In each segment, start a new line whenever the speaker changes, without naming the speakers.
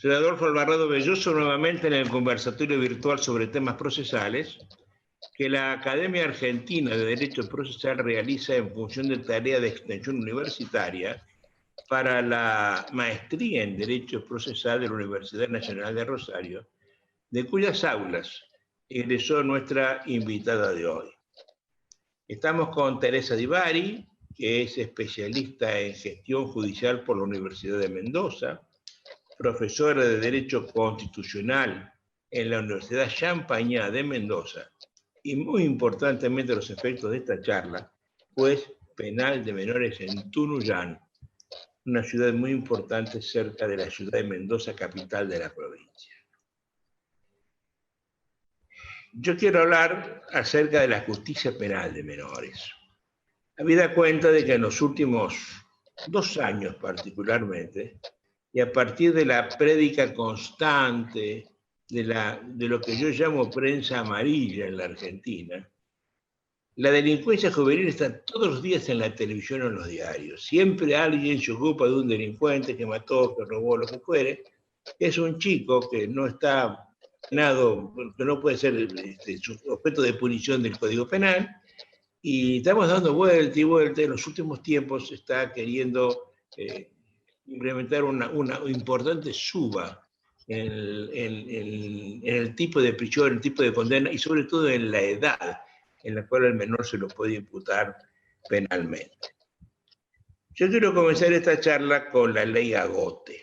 Soy Adolfo Alvarado Belloso, nuevamente en el conversatorio virtual sobre temas procesales que la Academia Argentina de Derecho Procesal realiza en función de tarea de extensión universitaria para la maestría en Derecho Procesal de la Universidad Nacional de Rosario, de cuyas aulas egresó nuestra invitada de hoy. Estamos con Teresa Di Bari, que es especialista en gestión judicial por la Universidad de Mendoza, profesora de Derecho Constitucional en la Universidad Champagnat de Mendoza, y muy importantemente a los efectos de esta charla, juez penal de menores en Tunuyán, una ciudad muy importante cerca de la ciudad de Mendoza, capital de la provincia. Yo quiero hablar acerca de la justicia penal de menores. Habida cuenta de que en los últimos 2 años particularmente, y a partir de la prédica constante de lo que yo llamo prensa amarilla en la Argentina, la delincuencia juvenil está todos los días en la televisión o en los diarios. Siempre alguien se ocupa de un delincuente que mató, que robó, lo que fuere. Es un chico que no está penado, que no puede ser objeto de punición del Código Penal, y estamos dando vuelta y vuelta. En los últimos tiempos se está queriendo implementar una importante suba en el tipo de prisión, el tipo de condena y sobre todo en la edad en la cual el menor se lo puede imputar penalmente. Yo quiero comenzar esta charla con la ley Agote.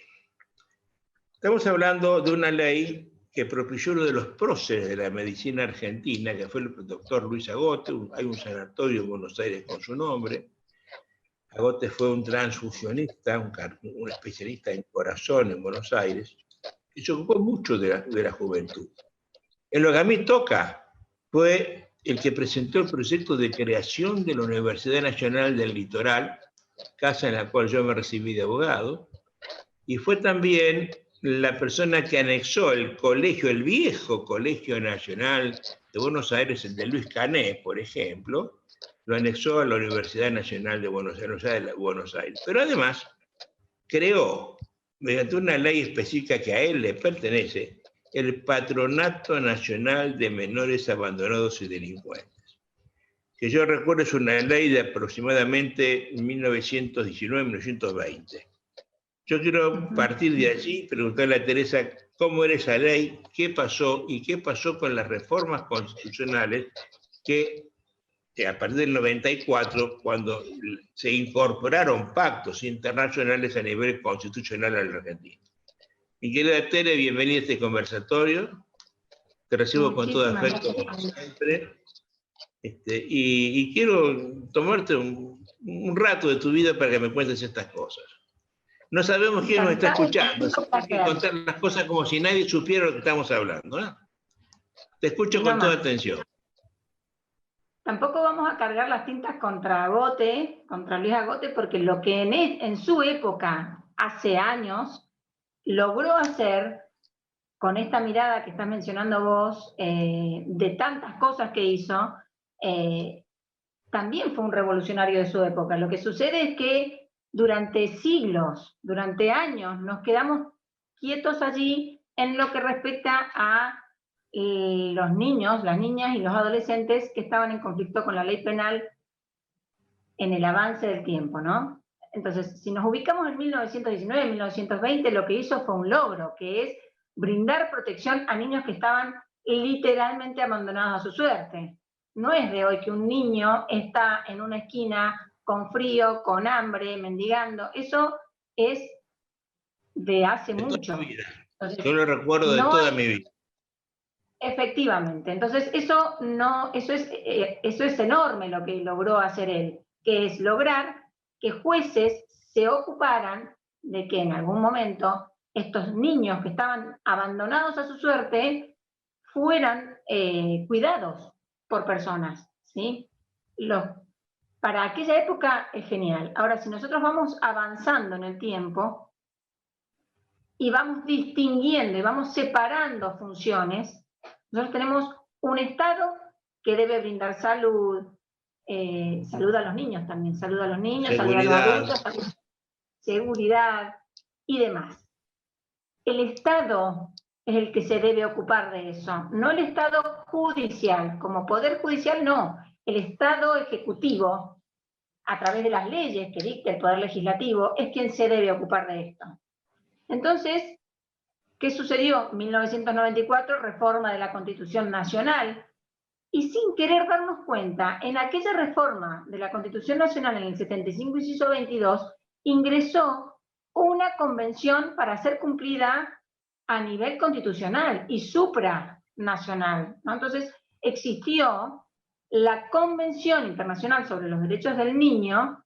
Estamos hablando de una ley que propició uno de los próceres de la medicina argentina, que fue el doctor Luis Agote. Hay un sanatorio en Buenos Aires con su nombre. Agote fue un transfusionista, un especialista en corazón en Buenos Aires, y se ocupó mucho de la juventud. En lo que a mí toca, fue el que presentó el proyecto de creación de la Universidad Nacional del Litoral, casa en la cual yo me recibí de abogado, y fue también la persona que anexó el colegio, el viejo Colegio Nacional de Buenos Aires, el de Luis Cané, por ejemplo, lo anexó a la Universidad Nacional de Buenos Aires. Pero además creó, mediante una ley específica que a él le pertenece, el Patronato Nacional de Menores Abandonados y Delincuentes, que yo recuerdo es una ley de aproximadamente 1919-1920. Yo quiero partir de allí, preguntarle a Teresa cómo era esa ley, qué pasó y qué pasó con las reformas constitucionales que a partir del 94, cuando se incorporaron pactos internacionales a nivel constitucional en la Argentina. Mi querida Tere, bienvenida a este conversatorio. Te recibo con todo afecto, como siempre. Y quiero tomarte un rato de tu vida para que me cuentes estas cosas. No sabemos quién nos está escuchando, hay que contar las cosas como si nadie supiera lo que estamos hablando, ¿no? Te escucho con toda atención.
Tampoco vamos a cargar las tintas contra Agote, contra Luis Agote, porque lo que en su época, hace años, logró hacer con esta mirada que estás mencionando vos, de tantas cosas que hizo, también fue un revolucionario de su época. Lo que sucede es que durante siglos, durante años, nos quedamos quietos allí en lo que respecta a los niños, las niñas y los adolescentes que estaban en conflicto con la ley penal en el avance del tiempo, ¿no? Entonces, si nos ubicamos en 1919, 1920, lo que hizo fue un logro, que es brindar protección a niños que estaban literalmente abandonados a su suerte. No es de hoy que un niño está en una esquina con frío, con hambre, mendigando. Eso es de hace mucho.
Entonces, yo lo recuerdo de toda mi vida.
Efectivamente. Entonces, eso es enorme lo que logró hacer él, que es lograr que jueces se ocuparan de que en algún momento estos niños que estaban abandonados a su suerte fueran cuidados por personas, ¿sí? Para aquella época es genial. Ahora, si nosotros vamos avanzando en el tiempo y vamos distinguiendo y vamos separando funciones, nosotros tenemos un Estado que debe brindar salud, salud a los niños también, salud a los niños, salud a los adultos, seguridad y demás. el Estado es el que se debe ocupar de eso, no el Estado judicial. Como poder judicial, no. El Estado ejecutivo, a través de las leyes que dicta el Poder Legislativo, es quien se debe ocupar de esto. Entonces, ¿qué sucedió? 1994, reforma de la Constitución Nacional, y sin querer darnos cuenta, en aquella reforma de la Constitución Nacional en el 75, inciso 22, ingresó una convención para ser cumplida a nivel constitucional y supranacional, ¿no? Entonces, existió la Convención Internacional sobre los Derechos del Niño,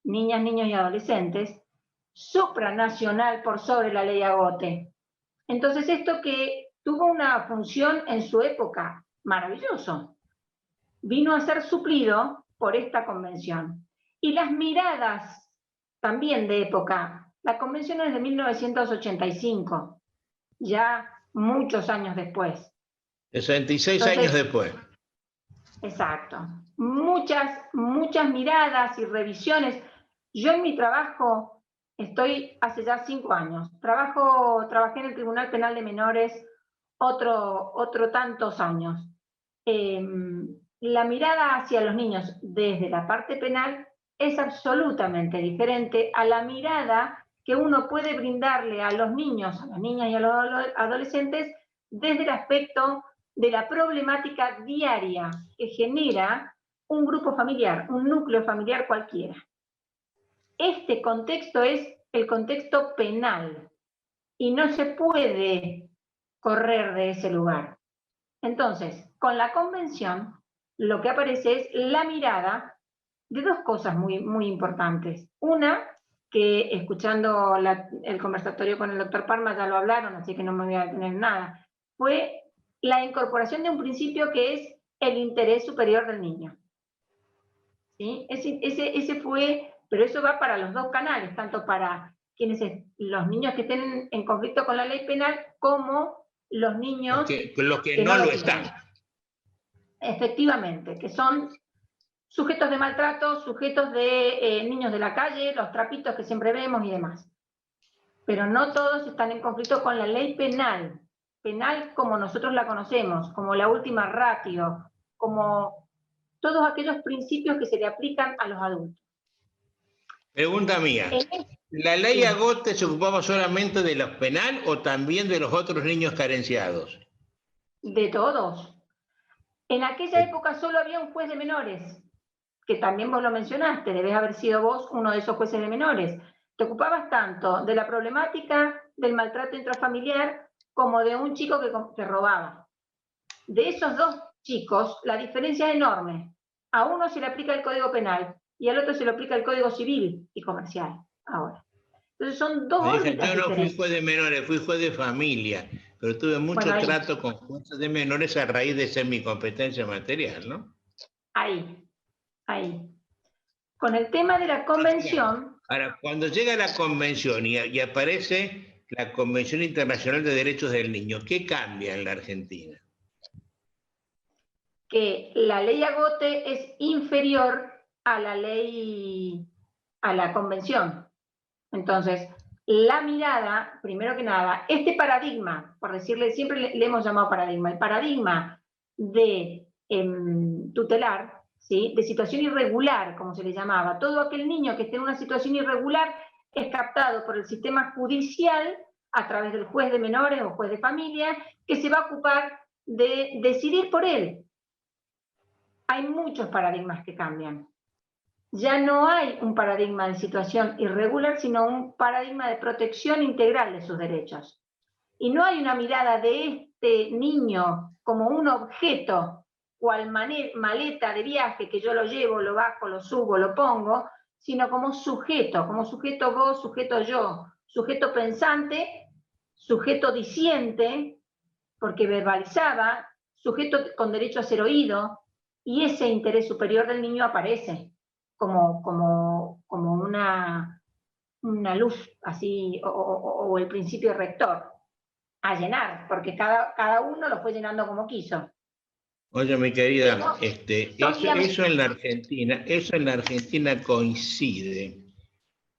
niñas, niños y adolescentes, supranacional por sobre la ley Agote. Entonces, esto que tuvo una función en su época maravilloso, vino a ser suplido por esta convención. Y las miradas también de época, la convención es de 1985, ya muchos años después.
66 años después.
Exacto. Muchas miradas y revisiones. Yo en mi trabajo estoy hace ya 5 años. Trabajé en el Tribunal Penal de Menores otro tantos años. La mirada hacia los niños desde la parte penal es absolutamente diferente a la mirada que uno puede brindarle a los niños, a las niñas y a los adolescentes desde el aspecto de la problemática diaria que genera un grupo familiar, un núcleo familiar cualquiera. Este contexto es el contexto penal y no se puede correr de ese lugar. Entonces, con la convención, lo que aparece es la mirada de dos cosas muy importantes. Una, que escuchando el conversatorio con el doctor Parma ya lo hablaron, así que no me voy a detener en nada, fue la incorporación de un principio que es el interés superior del niño. ¿Sí? Ese fue, pero eso va para los dos canales, tanto para los niños que estén en conflicto con la ley penal, como los niños
los que no lo están.
Efectivamente, que son sujetos de maltrato, sujetos de niños de la calle, los trapitos que siempre vemos y demás. Pero no todos están en conflicto con la ley penal como nosotros la conocemos, como la última ratio, como todos aquellos principios que se le aplican a los adultos.
Pregunta mía, ¿la ley Agote se ocupaba solamente de los penal o también de los otros niños carenciados?
De todos. En aquella época solo había un juez de menores, que también vos lo mencionaste, debes haber sido vos uno de esos jueces de menores. Te ocupabas tanto de la problemática del maltrato intrafamiliar como de un chico que robaba. De esos dos chicos, la diferencia es enorme. A uno se le aplica el Código Penal y al otro se le aplica el Código Civil y Comercial, ahora. Entonces son dos órbitas
diferentes. Yo no fui juez de menores, fui juez de familia, pero tuve mucho trato con jueces de menores a raíz de ser mi competencia material, ¿no?
Ahí. Con el tema de la convención...
Ahora, cuando llega la convención y aparece la Convención Internacional de Derechos del Niño, ¿qué cambia en la Argentina?
Que la ley Agote es inferior a la convención. Entonces, la mirada, primero que nada, este paradigma, por decirle, siempre le hemos llamado paradigma, el paradigma de tutelar, ¿sí? De situación irregular, como se le llamaba, todo aquel niño que esté en una situación irregular es captado por el sistema judicial a través del juez de menores o juez de familia, que se va a ocupar de decidir por él. Hay muchos paradigmas que cambian. Ya no hay un paradigma de situación irregular, sino un paradigma de protección integral de sus derechos. Y no hay una mirada de este niño como un objeto, cual maleta de viaje que yo lo llevo, lo bajo, lo subo, lo pongo, sino como sujeto vos, sujeto yo, sujeto pensante, sujeto diciente, porque verbalizaba, sujeto con derecho a ser oído, y ese interés superior del niño aparece como una luz, así, o el principio rector, a llenar, porque cada uno lo fue llenando como quiso.
Oye, mi querida, eso en la Argentina coincide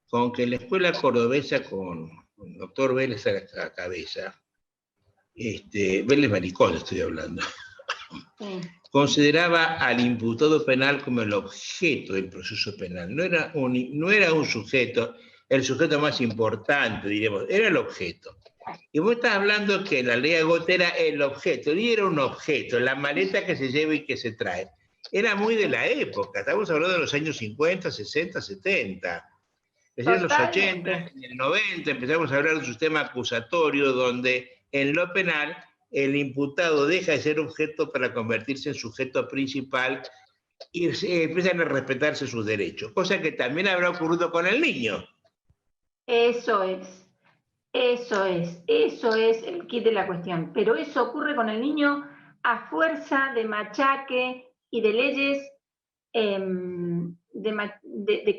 con que la escuela cordobesa con doctor Vélez a la cabeza, Vélez Maricón estoy hablando,
Sí.
consideraba al imputado penal como el objeto del proceso penal. No era un sujeto, el sujeto más importante, diremos, era el objeto. Y vos estás hablando que la ley Agote era el objeto, y era un objeto, la maleta que se lleva y que se trae. Era muy de la época, estamos hablando de los años 50, 60, 70. Recién en los 80, en el 90 empezamos a hablar de un sistema acusatorio donde en lo penal el imputado deja de ser objeto para convertirse en sujeto principal y empiezan a respetarse sus derechos, cosa que también habrá ocurrido con el niño.
Eso es el kit de la cuestión. Pero eso ocurre con el niño a fuerza de machaque y de leyes, de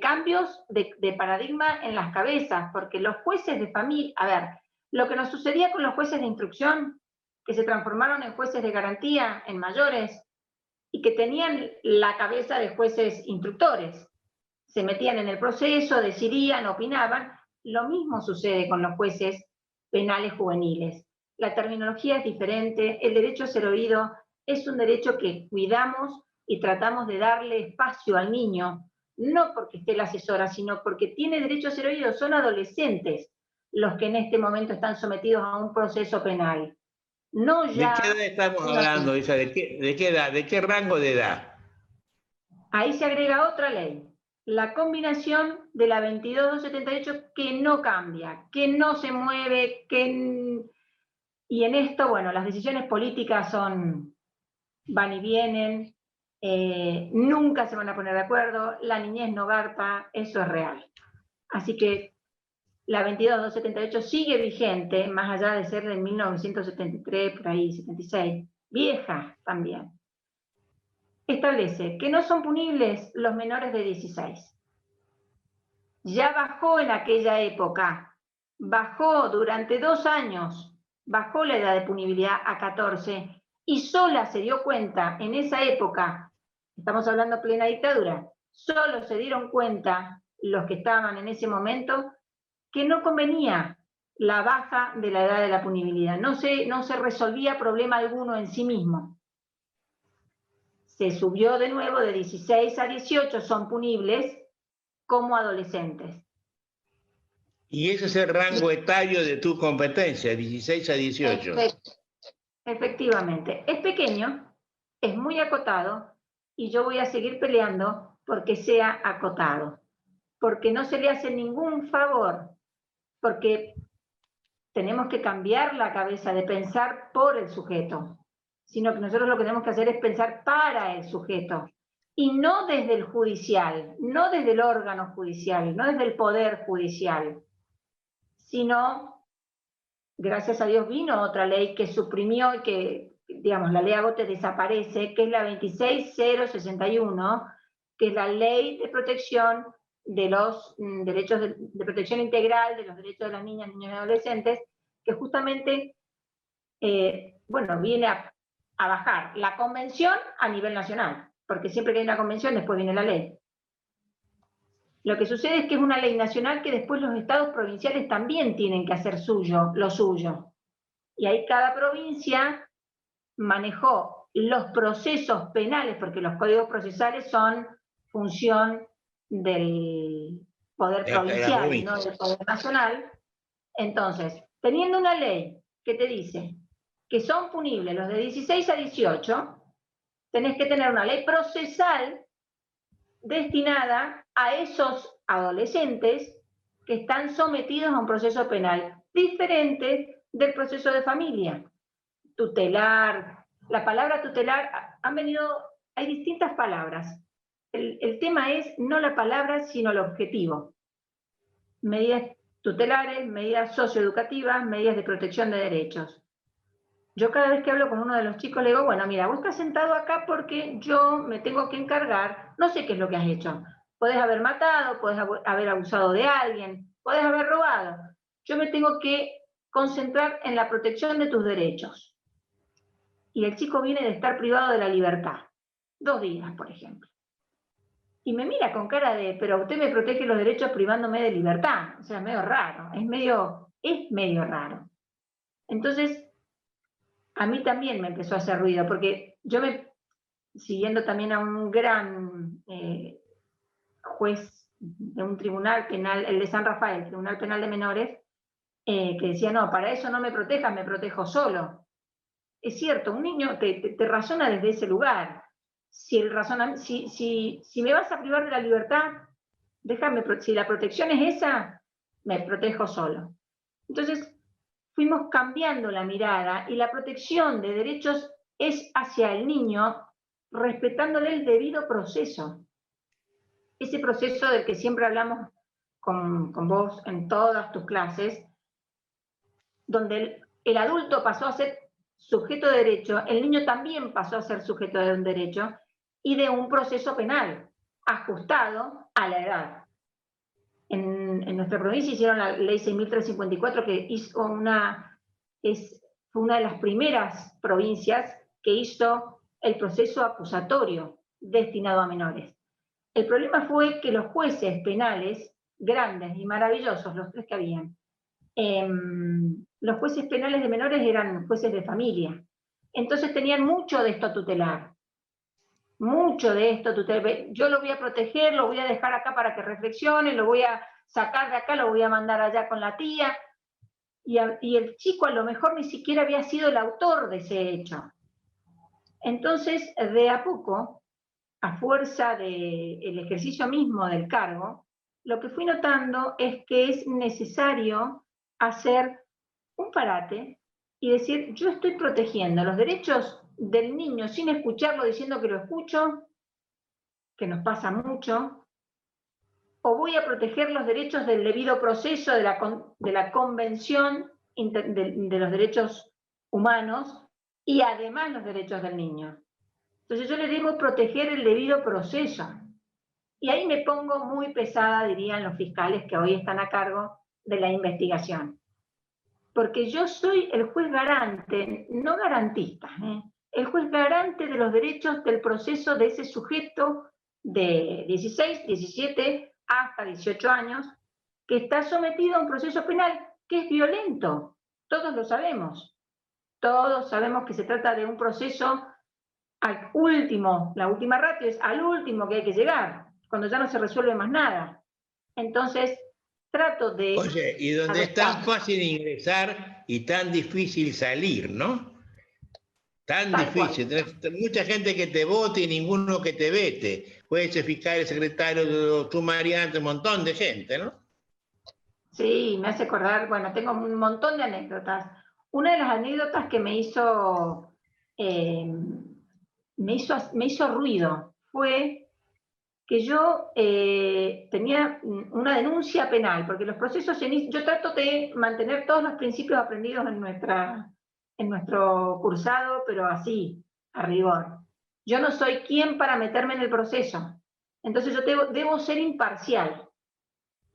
cambios de paradigma en las cabezas, porque los jueces de familia, a ver, lo que nos sucedía con los jueces de instrucción, que se transformaron en jueces de garantía, en mayores, y que tenían la cabeza de jueces instructores, se metían en el proceso, decidían, opinaban. Lo mismo sucede con los jueces penales juveniles. La terminología es diferente, el derecho a ser oído es un derecho que cuidamos y tratamos de darle espacio al niño, no porque esté la asesora, sino porque tiene derecho a ser oído. Son adolescentes los que en este momento están sometidos a un proceso penal. No ya.
¿De qué edad estamos hablando, Isa? ¿De qué edad? ¿De qué rango de edad?
Ahí se agrega otra ley, la combinación de la 22.278, que no cambia, que no se mueve, y en esto, bueno, las decisiones políticas van y vienen, nunca se van a poner de acuerdo, la niñez no garpa, eso es real. Así que la 22.278 sigue vigente, más allá de ser de 1973, por ahí, 76, vieja también. Establece que no son punibles los menores de 16. Ya bajó en aquella época, bajó durante 2 años, bajó la edad de punibilidad a 14, y sola se dio cuenta en esa época, estamos hablando plena dictadura, solo se dieron cuenta los que estaban en ese momento que no convenía la baja de la edad de la punibilidad, no se resolvía problema alguno en sí mismo. Se subió de nuevo de 16 a 18, son punibles como adolescentes.
Y ese es el rango etario de tu competencia, 16 a 18.
Efectivamente. Es pequeño, es muy acotado, y yo voy a seguir peleando porque sea acotado. Porque no se le hace ningún favor, porque tenemos que cambiar la cabeza de pensar por el sujeto, sino que nosotros lo que tenemos que hacer es pensar para el sujeto, y no desde el judicial, no desde el órgano judicial, no desde el poder judicial, sino, gracias a Dios vino otra ley que suprimió y que, digamos, la ley Agote desaparece, que es la 26061, que es la ley de protección de los derechos de protección integral de los derechos de las niñas, niños y adolescentes, que justamente, bueno, viene a bajar la convención a nivel nacional, porque siempre que hay una convención después viene la ley. Lo que sucede es que es una ley nacional que después los estados provinciales también tienen que hacer lo suyo. Y ahí cada provincia manejó los procesos penales, porque los códigos procesales son función del poder provincial y no del poder nacional. Entonces, teniendo una ley que te dice que son punibles los de 16 a 18, tenés que tener una ley procesal destinada a esos adolescentes que están sometidos a un proceso penal diferente del proceso de familia. Tutelar, la palabra tutelar, hay distintas palabras. El tema es no la palabra, sino el objetivo. Medidas tutelares, medidas socioeducativas, medidas de protección de derechos. Yo cada vez que hablo con uno de los chicos le digo, bueno, mira, vos estás sentado acá porque yo me tengo que encargar, no sé qué es lo que has hecho. Podés haber matado, podés haber abusado de alguien, podés haber robado. Yo me tengo que concentrar en la protección de tus derechos. Y el chico viene de estar privado de la libertad, 2 días, por ejemplo. Y me mira con cara de, pero usted me protege los derechos privándome de libertad. O sea, es medio raro, es medio es medio raro. Entonces, a mí también me empezó a hacer ruido, porque yo siguiendo también a un gran juez de un tribunal penal, el de San Rafael, Tribunal Penal de Menores, que decía, no, para eso no me protejas, me protejo solo. Es cierto, un niño te razona desde ese lugar. Si me vas a privar de la libertad, déjame, si la protección es esa, me protejo solo. Entonces, fuimos cambiando la mirada y la protección de derechos es hacia el niño, respetándole el debido proceso. Ese proceso del que siempre hablamos con vos en todas tus clases, donde el adulto pasó a ser sujeto de derecho, el niño también pasó a ser sujeto de un derecho y de un proceso penal ajustado a la edad. En nuestra provincia hicieron la ley 6.354, que hizo fue una de las primeras provincias que hizo el proceso acusatorio destinado a menores. El problema fue que los jueces penales, grandes y maravillosos, los tres que habían, los jueces penales de menores eran jueces de familia. Entonces tenían mucho de esto a tutelar. Mucho de esto a tutelar. Yo lo voy a proteger, lo voy a dejar acá para que reflexione, lo voy a sacar de acá, lo voy a mandar allá con la tía. Y el chico a lo mejor ni siquiera había sido el autor de ese hecho. Entonces, de a poco, a fuerza del ejercicio mismo del cargo, lo que fui notando es que es necesario hacer un parate y decir, yo estoy protegiendo los derechos del niño sin escucharlo diciendo que lo escucho, que nos pasa mucho, o voy a proteger los derechos del debido proceso de la Convención de los Derechos Humanos y además los derechos del niño. Entonces yo le debo proteger el debido proceso. Y ahí me pongo muy pesada, dirían los fiscales que hoy están a cargo de la investigación. Porque yo soy el juez garante, no garantista, el juez garante de los derechos del proceso de ese sujeto de 16, 17 hasta 18 años, que está sometido a un proceso penal que es violento. Todos lo sabemos. Todos sabemos que se trata de un proceso al último, la última ratio es al último que hay que llegar, cuando ya no se resuelve más nada. Entonces, trato de...
Oye, y donde es tan fácil ingresar y tan difícil salir, ¿no? Tan difícil. Tenés mucha gente que te vote y ninguno que te vete. Jueces, fiscales, secretarios, sumariantes, un montón de gente, ¿no?
Sí, me hace acordar, bueno, tengo un montón de anécdotas. Una de las anécdotas que me hizo ruido fue que yo tenía una denuncia penal, porque los procesos, yo trato de mantener todos los principios aprendidos en nuestro cursado, pero así, a rigor. Yo no soy quien para meterme en el proceso, entonces yo debo ser imparcial.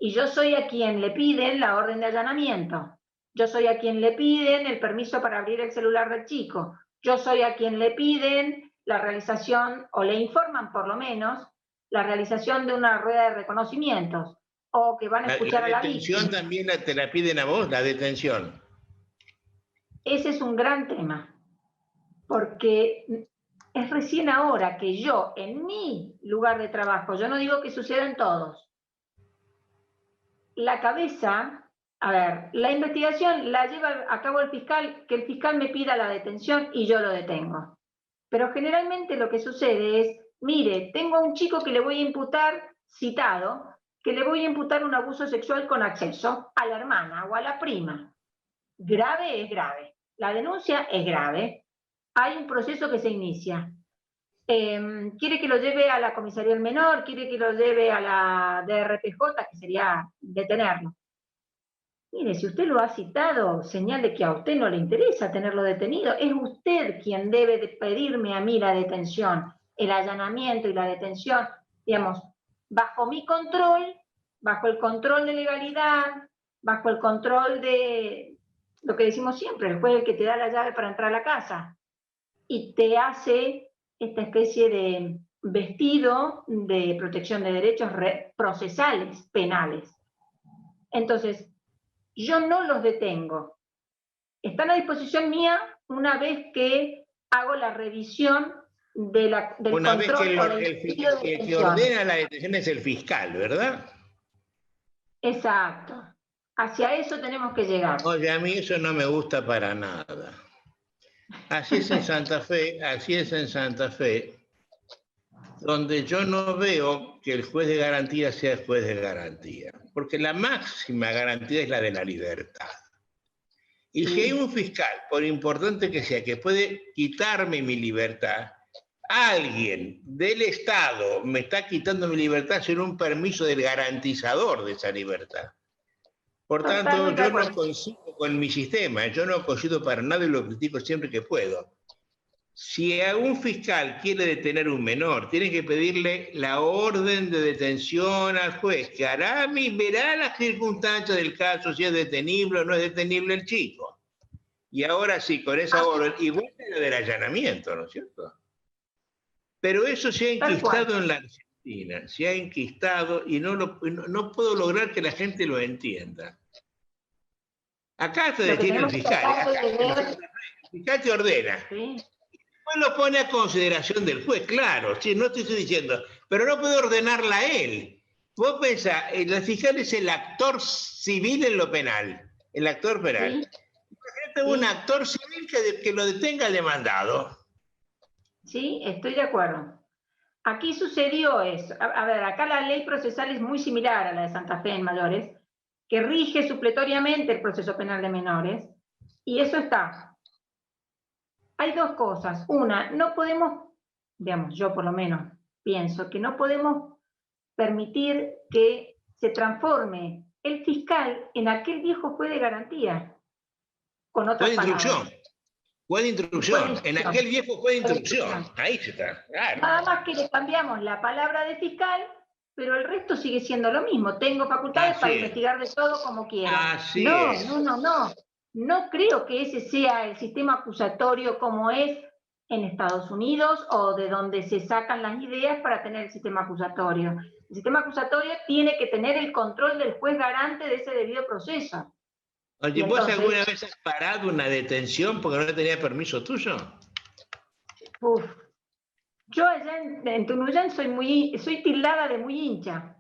Y yo soy a quien le piden la orden de allanamiento. Yo soy a quien le piden el permiso para abrir el celular del chico. Yo soy a quien le piden la realización, o le informan por lo menos, la realización de una rueda de reconocimientos, o que van a escuchar a la víctima.
¿La detención también te la piden a vos, la detención?
Ese es un gran tema, porque es recién ahora que yo, en mi lugar de trabajo, yo no digo que suceda en todos, la cabeza, a ver, la investigación la lleva a cabo el fiscal, que el fiscal me pida la detención y yo lo detengo. Pero generalmente lo que sucede es, mire, tengo a un chico que le voy a imputar, citado, que le voy a imputar un abuso sexual con acceso a la hermana o a la prima. Grave es grave. La denuncia es grave. Hay un proceso que se inicia. Quiere que lo lleve a la comisaría del menor, quiere que lo lleve a la DRPJ, que sería detenerlo. Mire, si usted lo ha citado, señal de que a usted no le interesa tenerlo detenido. Es usted quien debe de pedirme a mí la detención, el allanamiento y la detención, digamos, bajo mi control, bajo el control de legalidad, bajo el control de lo que decimos siempre, el juez es el que te da la llave para entrar a la casa y te hace esta especie de vestido de protección de derechos procesales, penales. Entonces, yo no los detengo. Están a disposición mía una vez que hago la revisión del
Una vez que
control o del
el
pedido de
que
detención.
ordena la detención es el fiscal, ¿verdad?
Exacto. Hacia eso tenemos que llegar.
Oye, a mí eso no me gusta para nada. Así es en Santa Fe, donde yo no veo que el juez de garantía sea el juez de garantía, porque la máxima garantía es la de la libertad. Y si hay un fiscal, por importante que sea, que puede quitarme mi libertad, alguien del Estado me está quitando mi libertad sin un permiso del garantizador de esa libertad. Por tanto, yo no coincido con mi sistema, yo no coincido para nada y lo critico siempre que puedo. Si un fiscal quiere detener a un menor, tiene que pedirle la orden de detención al juez, que verá las circunstancias del caso, si es detenible o no es detenible el chico. Y ahora sí, con esa orden, igual que la del allanamiento, ¿no es cierto? Pero eso se ha enquistado en la Argentina, se ha enquistado y no puedo lograr que la gente lo entienda. Acá te detiene el fiscal, el fiscal te ordena. ¿Sí? Después lo pone a consideración del juez, claro, sí, no te estoy diciendo, pero no puede ordenarla a él. Vos pensás, el fiscal es el actor civil en lo penal, el actor penal. ¿Sí? Imagínate un actor civil que lo detenga el demandado.
Sí, estoy de acuerdo. Aquí sucedió eso. A ver, acá la ley procesal es muy similar a la de Santa Fe en mayores, que rige supletoriamente el proceso penal de menores, y eso está. Hay dos cosas. Una, no podemos, digamos, yo por lo menos pienso que no podemos permitir que se transforme el fiscal en aquel viejo juez de garantía. Con otras palabras.
Juez de instrucción, en aquel viejo juez de instrucción. Ahí está, claro.
Nada más que le cambiamos la palabra de fiscal, pero el resto sigue siendo lo mismo. Tengo facultades para investigar de todo como quiera. No. No creo que ese sea el sistema acusatorio como es en Estados Unidos o de donde se sacan las ideas para tener el sistema acusatorio. El sistema acusatorio tiene que tener el control del juez garante de ese debido proceso.
Oye, ¿vos alguna vez has parado una detención porque no tenía permiso tuyo?
Yo allá en Tunuyán soy tildada de muy hincha.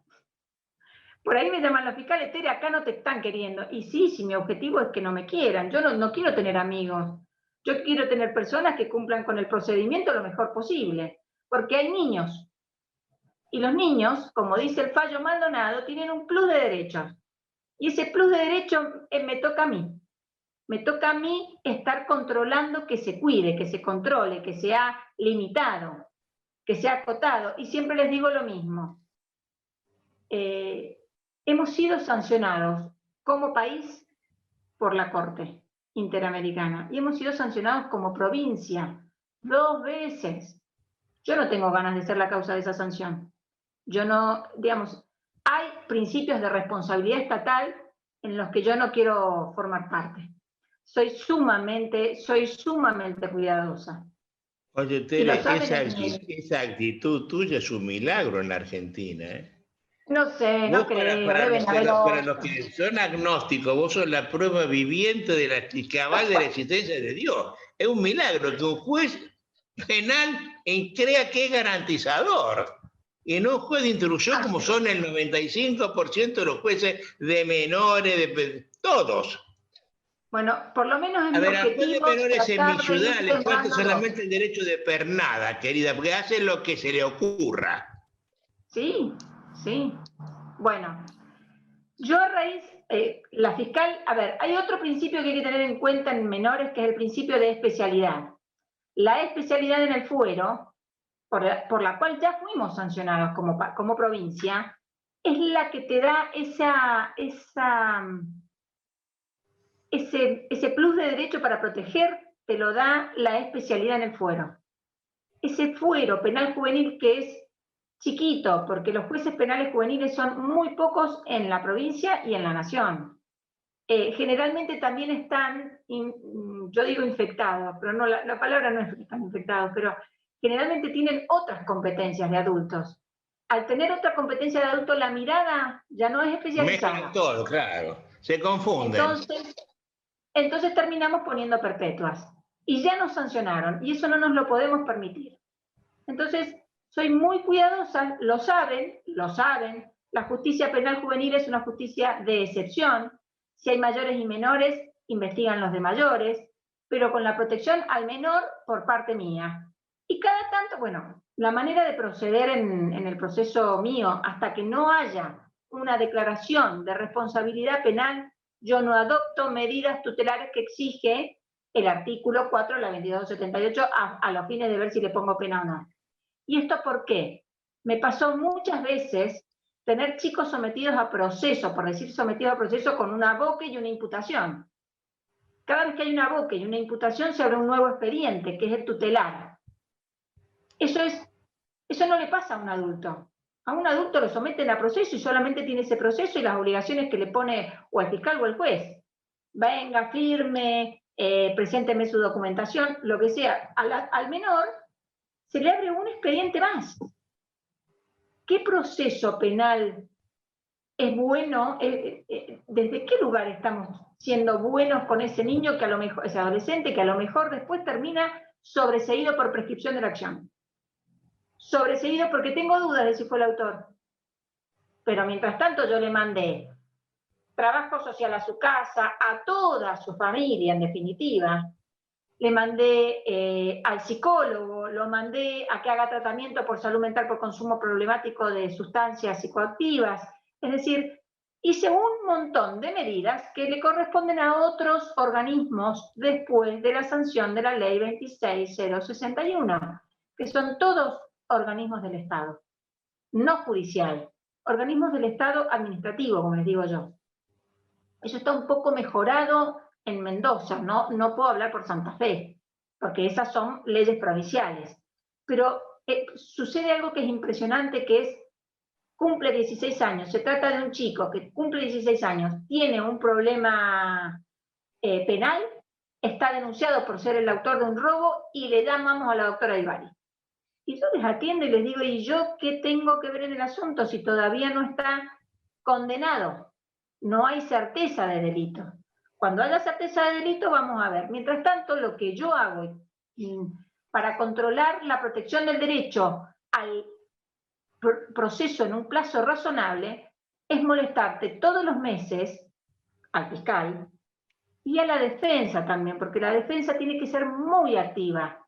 Por ahí me llaman los fiscales, Tere, acá no te están queriendo. Y sí, si mi objetivo es que no me quieran. Yo no quiero tener amigos. Yo quiero tener personas que cumplan con el procedimiento lo mejor posible. Porque hay niños. Y los niños, como dice el fallo Maldonado, tienen un plus de derechos. Y ese plus de derechos me toca a mí. Me toca a mí estar controlando que se cuide, que se controle, que sea limitado, que sea acotado. Y siempre les digo lo mismo. Hemos sido sancionados como país por la Corte Interamericana y hemos sido sancionados como provincia 2 veces. Yo no tengo ganas de ser la causa de esa sanción. Yo no, digamos, hay principios de responsabilidad estatal en los que yo no quiero formar parte. Soy sumamente cuidadosa.
Oye, Tere, esa actitud tuya es un milagro en la Argentina, ¿eh?
No sé, no creo.
Para los que son agnósticos, vos sos la prueba viviente de la cabal de la existencia de Dios. Es un milagro que un juez penal crea que es garantizador. Y no un juez de instrucción como son el 95% de los jueces de menores, de todos.
Bueno, por lo menos es
mi objetivo. A ver, al juez de menores en mi ciudad le falta solamente el derecho de pernada, querida, porque hace lo que se le ocurra.
Sí. Bueno, yo a raíz, la fiscal, a ver, hay otro principio que hay que tener en cuenta en menores, que es el principio de especialidad. La especialidad en el fuero, por la cual ya fuimos sancionados como provincia, es la que te da ese plus de derecho para proteger, te lo da la especialidad en el fuero. Ese fuero penal juvenil que es chiquito, porque los jueces penales juveniles son muy pocos en la provincia y en la nación. Generalmente también están, yo digo infectados, pero no, la palabra no es que están infectados, pero generalmente tienen otras competencias de adultos. Al tener otra competencia de adulto, la mirada ya no es especializada.
Mezclan todo, claro. Se confunden.
Entonces terminamos poniendo perpetuas. Y ya nos sancionaron, y eso no nos lo podemos permitir. Entonces, soy muy cuidadosa, lo saben, la justicia penal juvenil es una justicia de excepción. Si hay mayores y menores, investigan los de mayores, pero con la protección al menor por parte mía. Y cada tanto, bueno, la manera de proceder en el proceso mío, hasta que no haya una declaración de responsabilidad penal, yo no adopto medidas tutelares que exige el artículo 4 de la 2278 a los fines de ver si le pongo pena o no. ¿Y esto por qué? Me pasó muchas veces tener chicos sometidos a proceso, por decir sometidos a proceso, con una boque y una imputación. Cada vez que hay una boque y una imputación se abre un nuevo expediente, que es el tutelar. Eso no le pasa a un adulto. A un adulto lo someten a proceso y solamente tiene ese proceso y las obligaciones que le pone o el fiscal o el juez. Venga, firme, presénteme su documentación, lo que sea. Al menor se le abre un expediente más. ¿Qué proceso penal es bueno? ¿Desde qué lugar estamos siendo buenos con ese niño, que a lo mejor, ese adolescente, que a lo mejor después termina sobreseído por prescripción de la acción? Sobreseído porque tengo dudas de si fue el autor. Pero mientras tanto yo le mandé trabajo social a su casa, a toda su familia en definitiva, le mandé al psicólogo, lo mandé a que haga tratamiento por salud mental por consumo problemático de sustancias psicoactivas, es decir, hice un montón de medidas que le corresponden a otros organismos después de la sanción de la ley 26061, que son todos organismos del Estado, no judicial, organismos del Estado administrativo, como les digo yo. Eso está un poco mejorado en Mendoza, no puedo hablar por Santa Fe, porque esas son leyes provinciales. Pero sucede algo que es impresionante, que es, cumple 16 años, se trata de un chico que cumple 16 años, tiene un problema penal, está denunciado por ser el autor de un robo y le llamamos a la doctora Ibarri. Y yo les atiendo y les digo, ¿y yo qué tengo que ver en el asunto si todavía no está condenado? No hay certeza de delito. Cuando haya certeza de delito vamos a ver. Mientras tanto, lo que yo hago para controlar la protección del derecho al proceso en un plazo razonable es molestarte todos los meses al fiscal y a la defensa también, porque la defensa tiene que ser muy activa.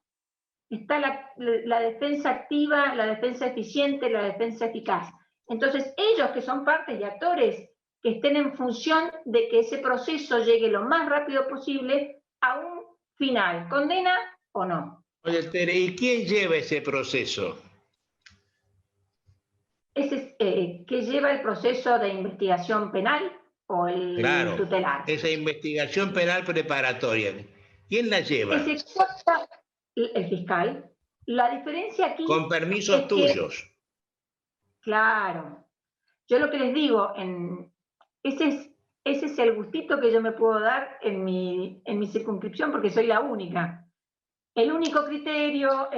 Está la defensa activa, la defensa eficiente, la defensa eficaz. Entonces, ellos que son partes y actores que estén en función de que ese proceso llegue lo más rápido posible a un final, condena o no.
Oye, Tere, ¿y quién lleva ese proceso?
¿Qué lleva el proceso de investigación penal o el tutelar?
Esa investigación penal preparatoria, ¿quién la lleva?
Es exacta el fiscal. La diferencia aquí...
Con permisos tuyos.
Claro. Yo lo que les digo, ese es el gustito que yo me puedo dar en mi circunscripción, porque soy la única. El único criterio,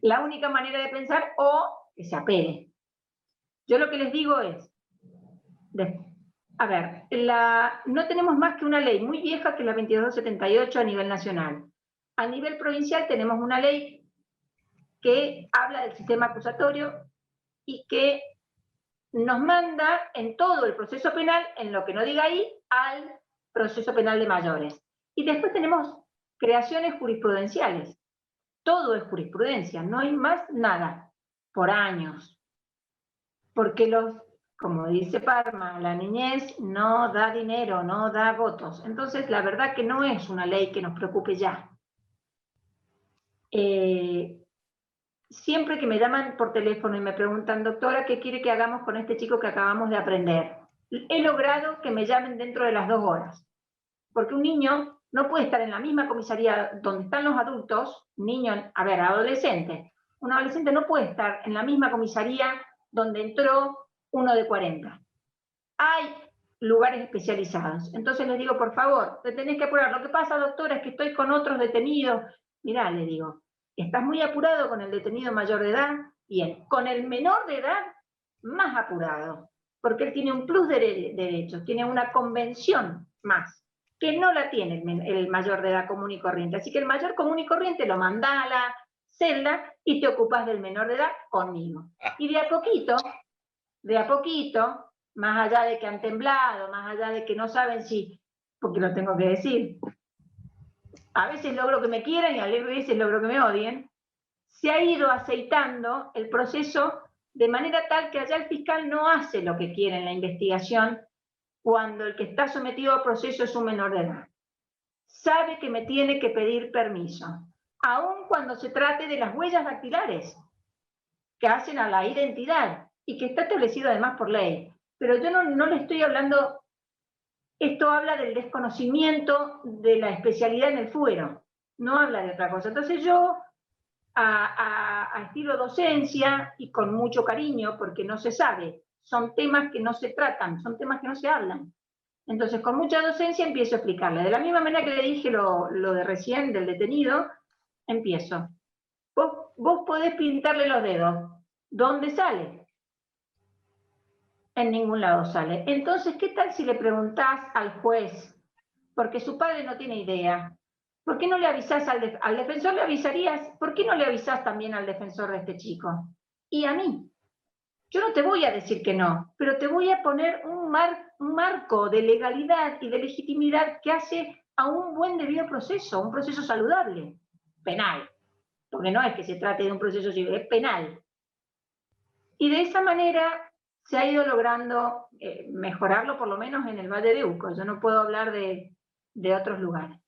la única manera de pensar, o que se apele. Yo lo que les digo es, a ver, no tenemos más que una ley muy vieja que la 2278 a nivel nacional. A nivel provincial tenemos una ley que habla del sistema acusatorio y que nos manda en todo el proceso penal, en lo que no diga ahí, al proceso penal de mayores. Y después tenemos creaciones jurisprudenciales. Todo es jurisprudencia, no hay más nada, por años. Porque como dice Parma, la niñez no da dinero, no da votos. Entonces, la verdad que no es una ley que nos preocupe ya. Siempre que me llaman por teléfono y me preguntan, doctora, ¿qué quiere que hagamos con este chico que acabamos de aprender? He logrado que me llamen dentro de las 2 horas. Porque un niño no puede estar en la misma comisaría donde están los adultos, adolescente. Un adolescente no puede estar en la misma comisaría donde entró uno de 40. Hay lugares especializados. Entonces les digo, por favor, te tenés que apurar. Lo que pasa, doctora, es que estoy con otros detenidos. Mirá, le digo, ¿estás muy apurado con el detenido mayor de edad? Bien. Con el menor de edad, más apurado. porque él tiene un plus de derechos, tiene una convención más, que no la tiene el mayor de edad común y corriente. Así que el mayor común y corriente lo manda a la celda y te ocupas del menor de edad conmigo. Y de a poquito, más allá de que han temblado, más allá de que no saben si, porque lo tengo que decir, a veces logro que me quieran y a veces logro que me odien, se ha ido aceitando el proceso de manera tal que allá el fiscal no hace lo que quiere en la investigación cuando el que está sometido al proceso es un menor de edad. Sabe que me tiene que pedir permiso, aun cuando se trate de las huellas dactilares que hacen a la identidad y que está establecido además por ley. Pero yo no le estoy hablando, esto habla del desconocimiento de la especialidad en el fuero, no habla de otra cosa. Entonces yo, a estilo docencia y con mucho cariño, porque no se sabe, son temas que no se tratan, son temas que no se hablan. Entonces, con mucha docencia empiezo a explicarle. De la misma manera que le dije lo de recién del detenido, empiezo. Vos podés pintarle los dedos. ¿Dónde sale? En ningún lado sale. Entonces, ¿qué tal si le preguntás al juez? Porque su padre no tiene idea. ¿Por qué no le avisás al defensor? ¿Le avisarías? ¿Por qué no le avisás también al defensor de este chico? Y a mí. Yo no te voy a decir que no, pero te voy a poner un marco de legalidad y de legitimidad que hace a un buen debido proceso, un proceso saludable, penal. Porque no es que se trate de un proceso civil, es penal. Y de esa manera se ha ido logrando mejorarlo, por lo menos en el Valle de Uco. Yo no puedo hablar de otros lugares.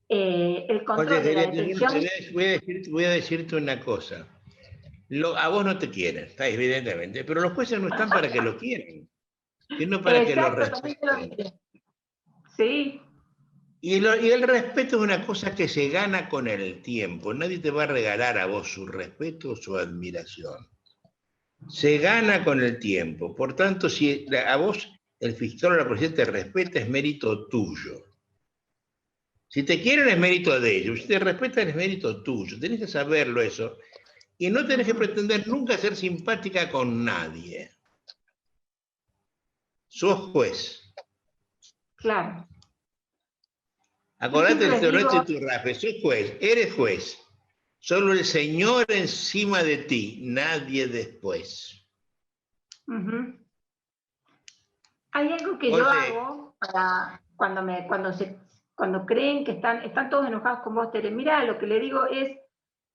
El control de la detención...
Voy a decirte una cosa. A vos no te quieren, está evidentemente, pero los jueces no están para que lo quieran, sino para que lo respeten.
Sí.
Y el respeto es una cosa que se gana con el tiempo. Nadie te va a regalar a vos su respeto o su admiración. Se gana con el tiempo. Por tanto, si a vos el fiscal o la policía te respeta, es mérito tuyo. Si te quieren, es mérito de ellos. Si te respetan, es mérito tuyo. Tenés que saberlo eso. Y no tenés que pretender nunca ser simpática con nadie. Sos juez.
Claro.
Acordate del Torreto y tu Rafe. Sos juez. Eres juez. Solo el Señor encima de ti. Nadie después.
Hay algo que yo hago para cuando creen que están todos enojados con vos, Tere. Mira, lo que le digo es,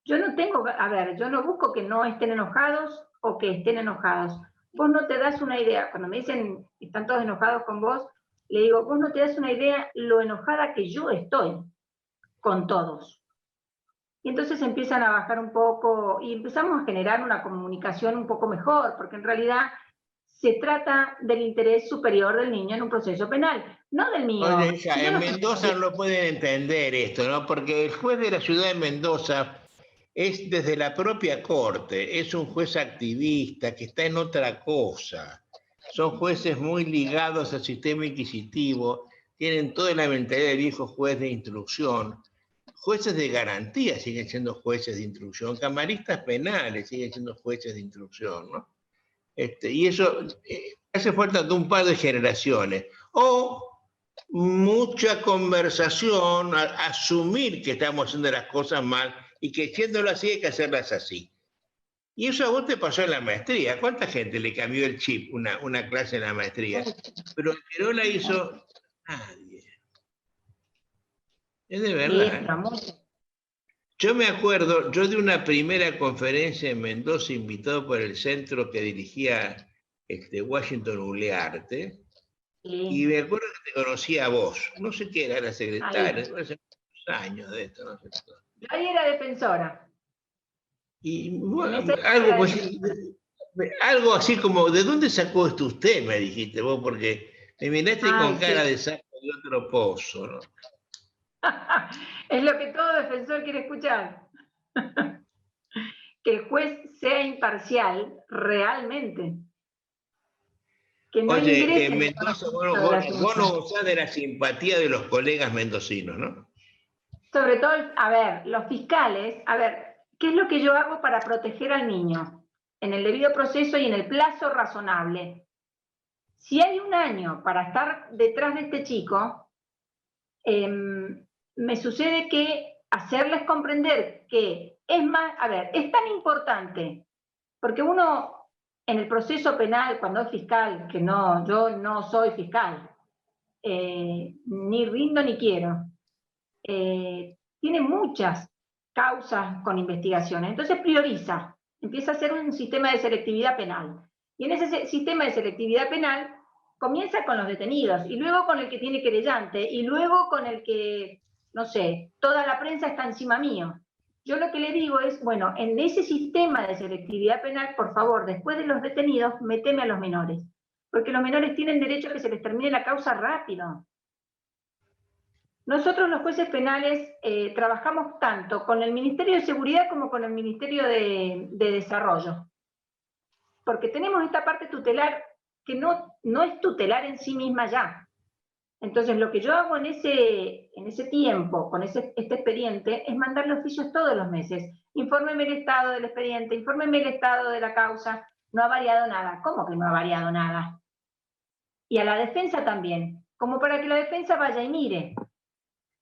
yo no busco que no estén enojados o que estén enojados. Vos no te das una idea. Cuando me dicen que están todos enojados con vos, le digo, vos no te das una idea lo enojada que yo estoy con todos. Y entonces empiezan a bajar un poco y empezamos a generar una comunicación un poco mejor, porque en realidad se trata del interés superior del niño en un proceso penal, no del mío.
Oye, hija, en Mendoza no lo pueden entender esto, ¿no? Porque el juez de la ciudad de Mendoza es desde la propia corte, es un juez activista que está en otra cosa. Son jueces muy ligados al sistema inquisitivo, tienen toda la mentalidad de viejo juez de instrucción. Jueces de garantía siguen siendo jueces de instrucción, camaristas penales siguen siendo jueces de instrucción, ¿no? Y eso hace falta de un par de generaciones. O mucha conversación, asumir que estamos haciendo las cosas mal y que siéndolo así hay que hacerlas así. Y eso a vos te pasó en la maestría. ¿Cuánta gente le cambió el chip una clase en la maestría? Pero el que no la hizo, nadie. Es de verdad. Yo me acuerdo, yo di una primera conferencia en Mendoza invitado por el centro que dirigía Washington Ulearte, y me acuerdo que te conocía a vos. No sé qué era la secretaria, hace muchos años de esto, no sé.
Yo ahí era defensora.
Y bueno, algo así como, ¿de dónde sacó esto usted? Me dijiste vos, porque me miraste con cara de saco de otro pozo, ¿no?
Es lo que todo defensor quiere escuchar. Que el juez sea imparcial realmente. Que no
Oye, en Mendoza vos no gozás de la simpatía de los colegas mendocinos, ¿no?
Sobre todo, a ver, los fiscales, ¿qué es lo que yo hago para proteger al niño? En el debido proceso y en el plazo razonable. Si hay un año para estar detrás de este chico, me sucede que hacerles comprender que es más, a ver, es tan importante, porque uno en el proceso penal, cuando es fiscal, que no, yo no soy fiscal, ni rindo ni quiero, tiene muchas causas con investigaciones, entonces prioriza, empieza a hacer un sistema de selectividad penal. Y en ese sistema de selectividad penal comienza con los detenidos, y luego con el que tiene querellante, y luego con el que, no sé, toda la prensa está encima mío. Yo lo que le digo es, bueno, en ese sistema de selectividad penal, por favor, después de los detenidos, meteme a los menores, porque los menores tienen derecho a que se les termine la causa rápido. Nosotros los jueces penales trabajamos tanto con el Ministerio de Seguridad como con el Ministerio de Desarrollo, porque tenemos esta parte tutelar que no es tutelar en sí misma ya. Entonces lo que yo hago en ese tiempo, con este expediente, es mandarle oficios todos los meses. Infórmeme el estado del expediente, infórmeme el estado de la causa, no ha variado nada. ¿Cómo que no ha variado nada? Y a la defensa también, como para que la defensa vaya y mire.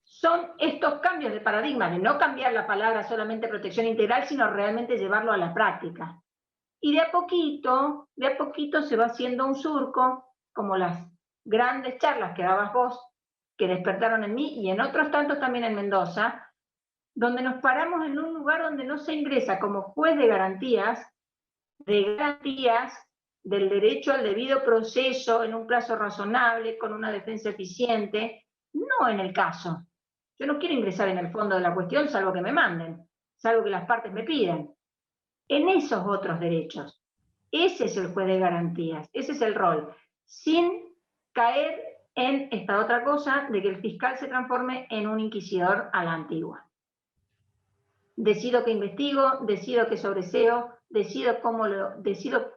Son estos cambios de paradigma, de no cambiar la palabra solamente protección integral, sino realmente llevarlo a la práctica. Y de a poquito se va haciendo un surco, como las grandes charlas que dabas vos, que despertaron en mí y en otros tantos también en Mendoza, donde nos paramos en un lugar donde no se ingresa como juez de garantías del derecho al debido proceso en un plazo razonable, con una defensa eficiente, no en el caso. Yo no quiero ingresar en el fondo de la cuestión, salvo que me manden, salvo que las partes me pidan. En esos otros derechos. Ese es el juez de garantías, ese es el rol, sin caer en esta otra cosa de que el fiscal se transforme en un inquisidor a la antigua. Decido qué investigo, decido qué sobreseo, decido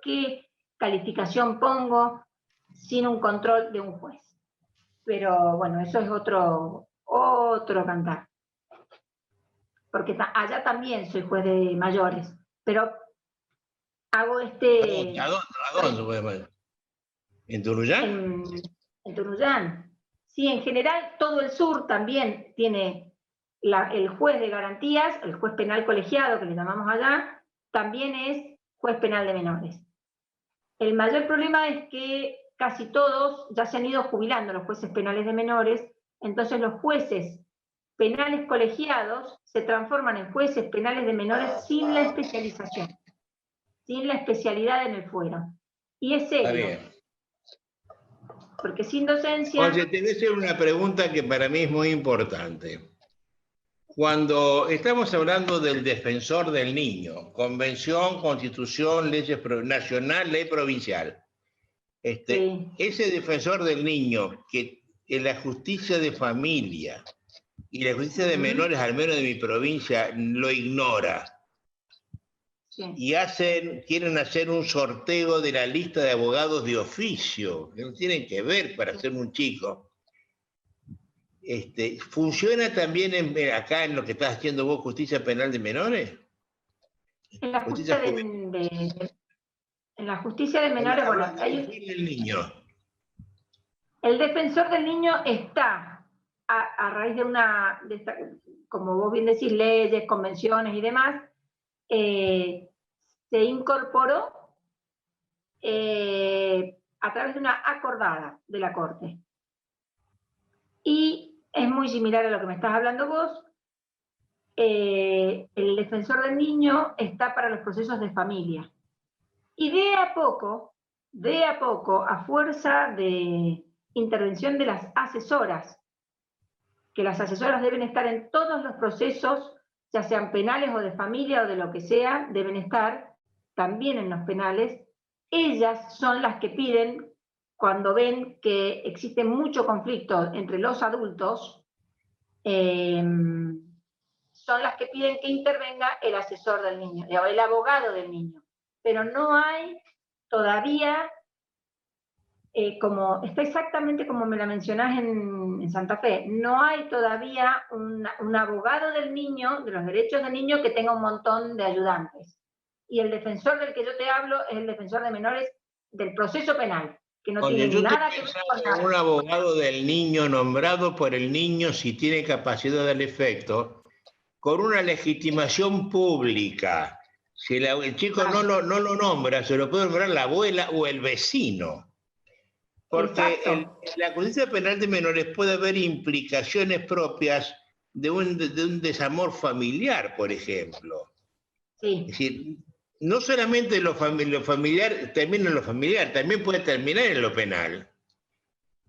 qué calificación pongo, sin un control de un juez. Pero bueno, eso es otro cantar. Porque allá también soy juez de mayores, pero hago
¿A dónde? ¿En Tunuyán?
En Tunuyán. Sí, en general todo el sur también tiene el juez de garantías, el juez penal colegiado que le llamamos allá, también es juez penal de menores. El mayor problema es que casi todos ya se han ido jubilando los jueces penales de menores, entonces los jueces penales colegiados se transforman en jueces penales de menores sin la especialización, sin la especialidad en el fuero. Y es serio. Porque sin docencia...
Oye, te voy a hacer una pregunta que para mí es muy importante. Cuando estamos hablando del defensor del niño, convención, constitución, ley nacional, ley provincial, sí. Ese defensor del niño que en la justicia de familia y la justicia de menores, al menos de mi provincia, lo ignora. Sí. Y quieren hacer un sorteo de la lista de abogados de oficio, que no tienen que ver para ser un chico. ¿Funciona también acá en lo que estás haciendo vos, justicia penal de menores?
En la justicia en la justicia de menores, bueno,
el niño.
El defensor del niño está a raíz de esta, como vos bien decís, leyes, convenciones y demás, se incorporó a través de una acordada de la Corte. Y es muy similar a lo que me estás hablando vos. El defensor del niño está para los procesos de familia. Y de a poco, a fuerza de intervención de las asesoras, que las asesoras deben estar en todos los procesos, ya sean penales o de familia o de lo que sea, deben estar también en los penales. Ellas son las que piden, cuando ven que existe mucho conflicto entre los adultos, son las que piden que intervenga el asesor del niño, o el abogado del niño. Pero no hay todavía, está exactamente como me la mencionás en Santa Fe, no hay todavía un abogado del niño, de los derechos del niño, que tenga un montón de ayudantes. Y el defensor del que yo te hablo es el defensor de menores del proceso penal, que no
Oye,
tiene
yo estoy
nada que ver con
pensando en un
nada.
abogado del niño nombrado por el niño si tiene capacidad del efecto, con una legitimación pública. Si el chico
Vale,
no lo nombra, se lo puede nombrar la abuela o el vecino. Porque
exacto,
la justicia penal de menores puede haber implicaciones propias de un desamor familiar, por ejemplo. Es
sí,
decir, no solamente lo familiar termina en lo familiar, también puede terminar en lo penal.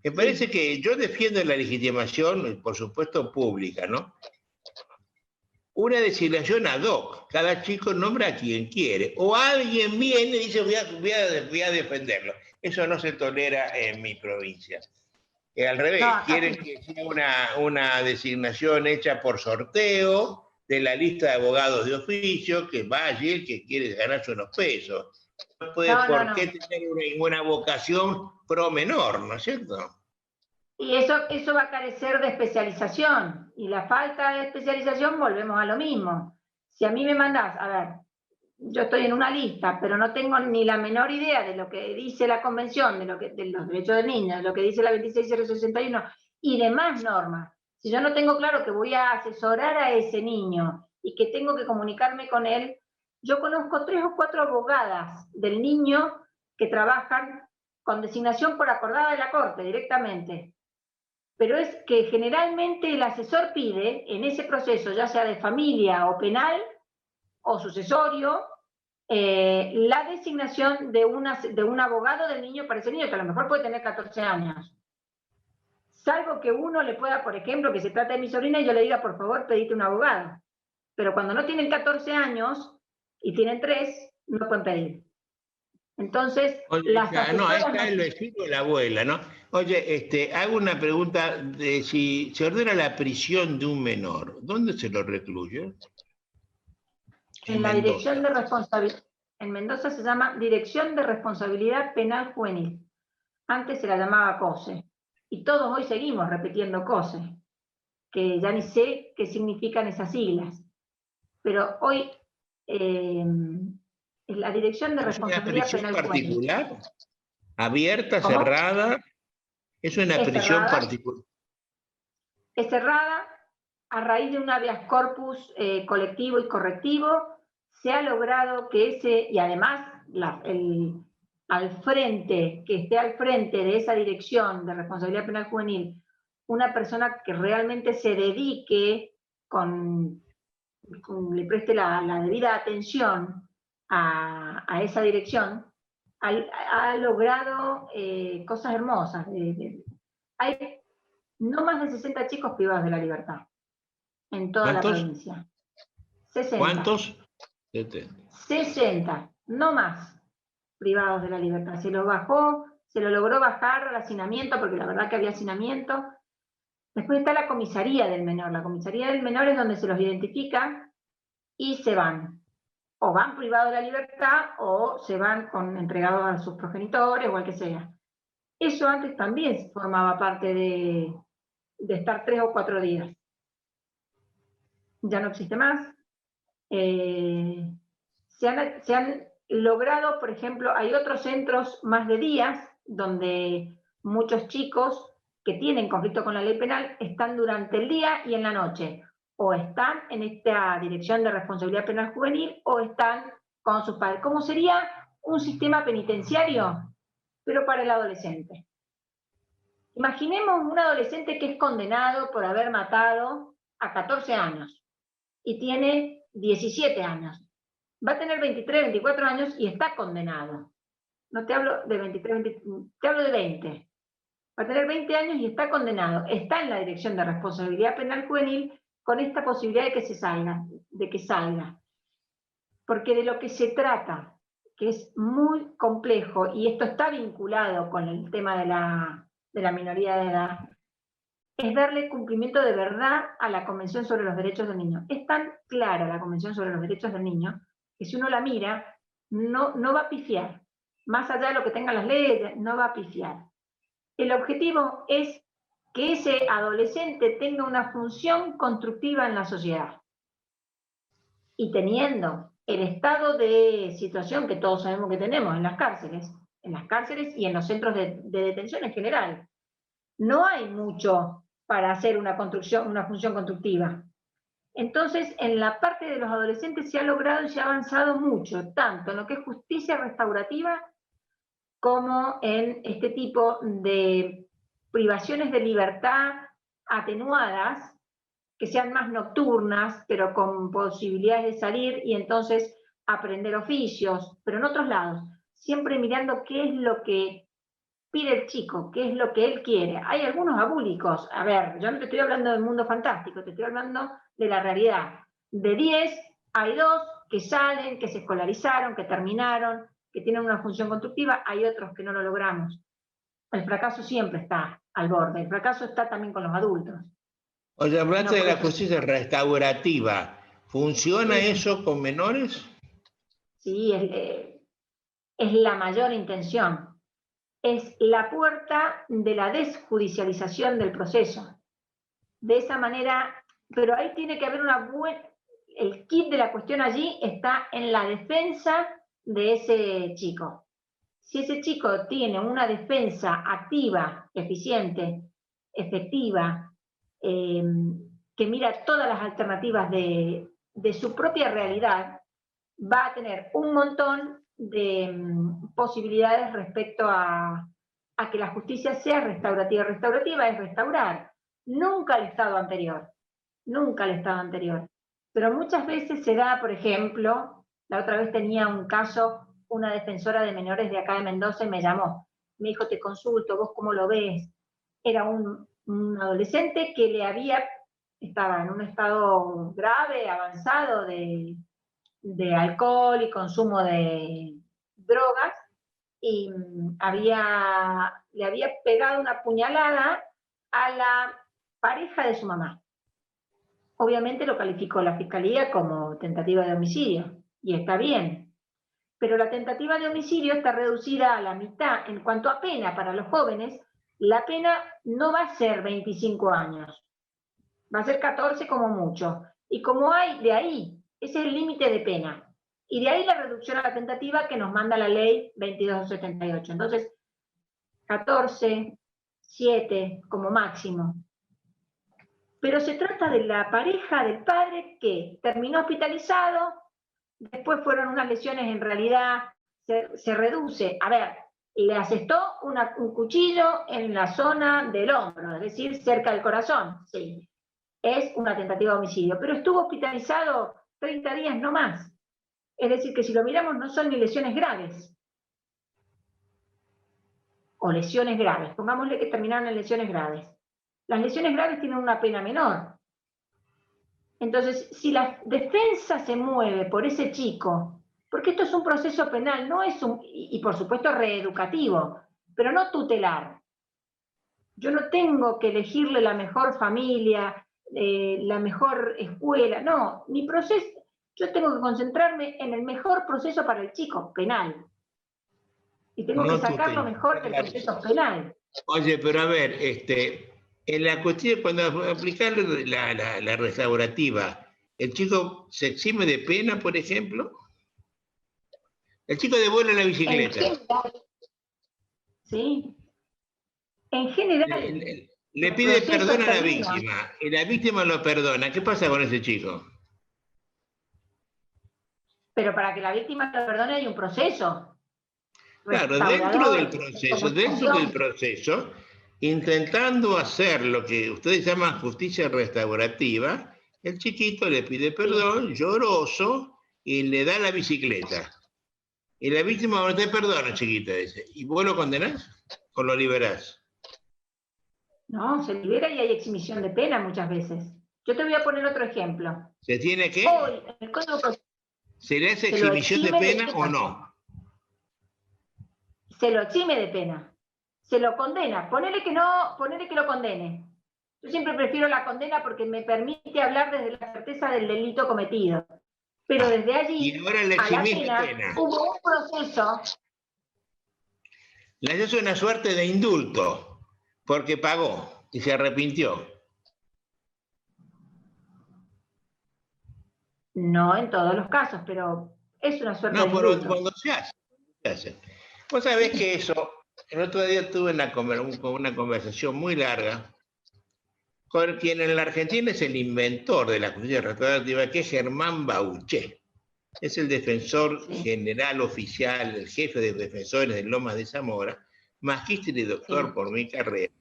Me parece
sí.
que yo defiendo la legitimación, por supuesto, pública, ¿no? Una designación ad hoc. Cada chico nombra a quien quiere. O alguien viene y dice, voy a defenderlo. Eso no se tolera en mi provincia. Al
No,
revés,
acá
quieren
sí.
que sea una designación hecha por sorteo de la lista de abogados de oficio, que vaya el que quiere ganarse unos pesos. No puede
No, no,
por qué
no.
tener una vocación pro menor, ¿no es cierto?
Y eso va a carecer de especialización. Y la falta de especialización, volvemos a lo mismo. Si a mí me mandás, a ver, yo estoy en una lista, pero no tengo ni la menor idea de lo que dice la Convención de los Derechos del Niño, de lo que dice la 26061 y demás normas. Si yo no tengo claro que voy a asesorar a ese niño y que tengo que comunicarme con él, yo conozco 3 o 4 abogadas del niño que trabajan con designación por acordada de la Corte directamente. Pero es que generalmente el asesor pide en ese proceso, ya sea de familia o penal o sucesorio, la designación de un abogado del niño para ese niño, que a lo mejor puede tener 14 años. Salvo que uno le pueda, por ejemplo, que se trata de mi sobrina y yo le diga, por favor, pedite un abogado. Pero cuando no tienen 14 años y tienen 3, no pueden pedir. Entonces,
Oye,
las
no, ahí
asesoras
está
no.
el vecino o la abuela, ¿no? Oye, hago una pregunta de si se ordena la prisión de un menor, ¿dónde se lo recluye? En
En la Dirección
Mendoza.
de Responsabilidad, en Mendoza se llama Dirección de Responsabilidad Penal Juvenil. Antes se la llamaba COSE. Y todos hoy seguimos repitiendo COSE, que ya ni sé qué significan esas siglas. Pero hoy es la Dirección de
¿Es una
Responsabilidad
prisión
Penal Juvenil.
particular? ¿Abierta,
¿Cómo?
cerrada? ¿Es una
Es
prisión
cerrada,
particular?
es cerrada a raíz de un habeas corpus colectivo y correctivo. Se ha logrado que ese, y además al frente, que esté al frente de esa dirección de responsabilidad penal juvenil, una persona que realmente se dedique le preste la debida atención a esa dirección, ha logrado cosas hermosas. Hay no más de 60 chicos privados de la libertad en toda la
¿Cuántos?
provincia. 60.
¿Cuántos? 70.
60, no más privados de la libertad. Se lo bajó, se lo logró bajar al hacinamiento, porque la verdad que había hacinamiento. Después está la comisaría del menor. La comisaría del menor es donde se los identifica y se van. O van privados de la libertad o se van entregados a sus progenitores o al que sea. Eso antes también formaba parte de estar 3 o 4 días. Ya no existe más. Se han logrado, por ejemplo, hay otros centros más de días donde muchos chicos que tienen conflicto con la ley penal están durante el día y en la noche, o están en esta dirección de responsabilidad penal juvenil o están con sus padres. ¿Cómo sería un sistema penitenciario, pero para el adolescente? Imaginemos un adolescente que es condenado por haber matado a 14 años y tiene 17 años. Va a tener 23, 24 años y está condenado. No te hablo de 23, 20, te hablo de 20. Va a tener 20 años y está condenado. Está en la dirección de responsabilidad penal juvenil con esta posibilidad de que se salga, de que salga. Porque de lo que se trata, que es muy complejo, y esto está vinculado con el tema de la minoría de edad, es darle cumplimiento de verdad a la Convención sobre los Derechos del Niño. Es tan clara la Convención sobre los Derechos del Niño que si uno la mira, no va a pifiar. Más allá de lo que tengan las leyes, no va a pifiar. El objetivo es que ese adolescente tenga una función constructiva en la sociedad. Y teniendo el estado de situación que todos sabemos que tenemos en las cárceles, en las cárceles y en los centros de detención en general. No hay mucho para hacer una función constructiva. Entonces, en la parte de los adolescentes se ha logrado y se ha avanzado mucho, tanto en lo que es justicia restaurativa como en este tipo de privaciones de libertad atenuadas, que sean más nocturnas, pero con posibilidades de salir y entonces aprender oficios, pero en otros lados, siempre mirando qué es lo que pide el chico, qué es lo que él quiere. Hay algunos abúlicos, a ver, yo no te estoy hablando del mundo fantástico, te estoy hablando de la realidad. De 10, hay 2 que salen, que se escolarizaron, que terminaron, que tienen una función constructiva, hay otros que no lo logramos. El fracaso siempre está al borde, el fracaso está también con los adultos.
O sea, hablaste
No
de la
por eso.
justicia restaurativa. ¿Funciona
Sí.
eso con menores?
Sí, es la mayor intención. Es la puerta de la desjudicialización del proceso. De esa manera, pero ahí tiene que haber una buena... El kit de la cuestión allí está en la defensa de ese chico. Si ese chico tiene una defensa activa, eficiente, efectiva, que mira todas las alternativas de su propia realidad, va a tener un montón de posibilidades respecto a que la justicia sea restaurativa. Restaurativa es restaurar, nunca el estado anterior, nunca el estado anterior. Pero muchas veces se da, por ejemplo, la otra vez tenía un caso, una defensora de menores de acá de Mendoza y me llamó, me dijo, te consulto, ¿vos cómo lo ves? Era un adolescente que estaba en un estado grave, avanzado de alcohol y consumo de drogas, y le había pegado una puñalada a la pareja de su mamá. Obviamente lo calificó la fiscalía como tentativa de homicidio, y está bien. Pero la tentativa de homicidio está reducida a la mitad. En cuanto a pena para los jóvenes, la pena no va a ser 25 años, va a ser 14 como mucho. Y como hay de ahí, ese es el límite de pena. Y de ahí la reducción a la tentativa que nos manda la ley 2278. Entonces, 14, 7 como máximo. Pero se trata de la pareja del padre que terminó hospitalizado, después fueron unas lesiones, en realidad se reduce. A ver, le asestó un cuchillo en la zona del hombro, es decir, cerca del corazón. Sí, es una tentativa de homicidio, pero estuvo hospitalizado 30 días no más. Es decir, que si lo miramos no son ni lesiones graves. O lesiones graves, pongámosle que terminaron en lesiones graves. Las lesiones graves tienen una pena menor. Entonces, si la defensa se mueve por ese chico, porque esto es un proceso penal, no es y por supuesto reeducativo, pero no tutelar. Yo no tengo que elegirle la mejor familia, la mejor escuela, no, mi proceso, yo tengo que concentrarme en el mejor proceso para el chico, penal. Y tengo que sacar lo mejor del proceso penal.
Oye, pero a ver, en la cuestión, cuando aplicar la restaurativa, ¿el chico se exime de pena, por ejemplo? El chico devuelve la bicicleta.
En general, ¿sí? En general.
Le pide perdón a la víctima, y la víctima lo perdona. ¿Qué pasa con ese chico?
Pero para que la víctima lo perdone hay un proceso.
Claro, dentro del proceso, intentando hacer lo que ustedes llaman justicia restaurativa, el chiquito le pide perdón, lloroso, y le da la bicicleta. Y la víctima no te perdona, chiquita, dice. ¿Y vos lo condenás o lo liberás?
No, se libera y hay exhibición de pena muchas veces. Yo te voy a poner otro ejemplo.
¿Se tiene que?
Hoy, el Código Procesal,
¿se le hace exhibición de pena o no?
Se lo exime de pena. Se lo condena. Ponele que lo condene. Yo siempre prefiero la condena porque me permite hablar desde la certeza del delito cometido. Pero desde allí
y ahora le
a la
pena
hubo un proceso.
Le haces una suerte de indulto, porque pagó y se arrepintió.
No en todos los casos, pero es una suerte de indulto.
Cuando se hace. Vos sabés que eso, el otro día tuve una conversación muy larga con quien en la Argentina es el inventor de la justicia restaurativa, que es Germán Bauché. Es el defensor general oficial, el jefe de defensores de Lomas de Zamora, magíster y doctor por mi carrera,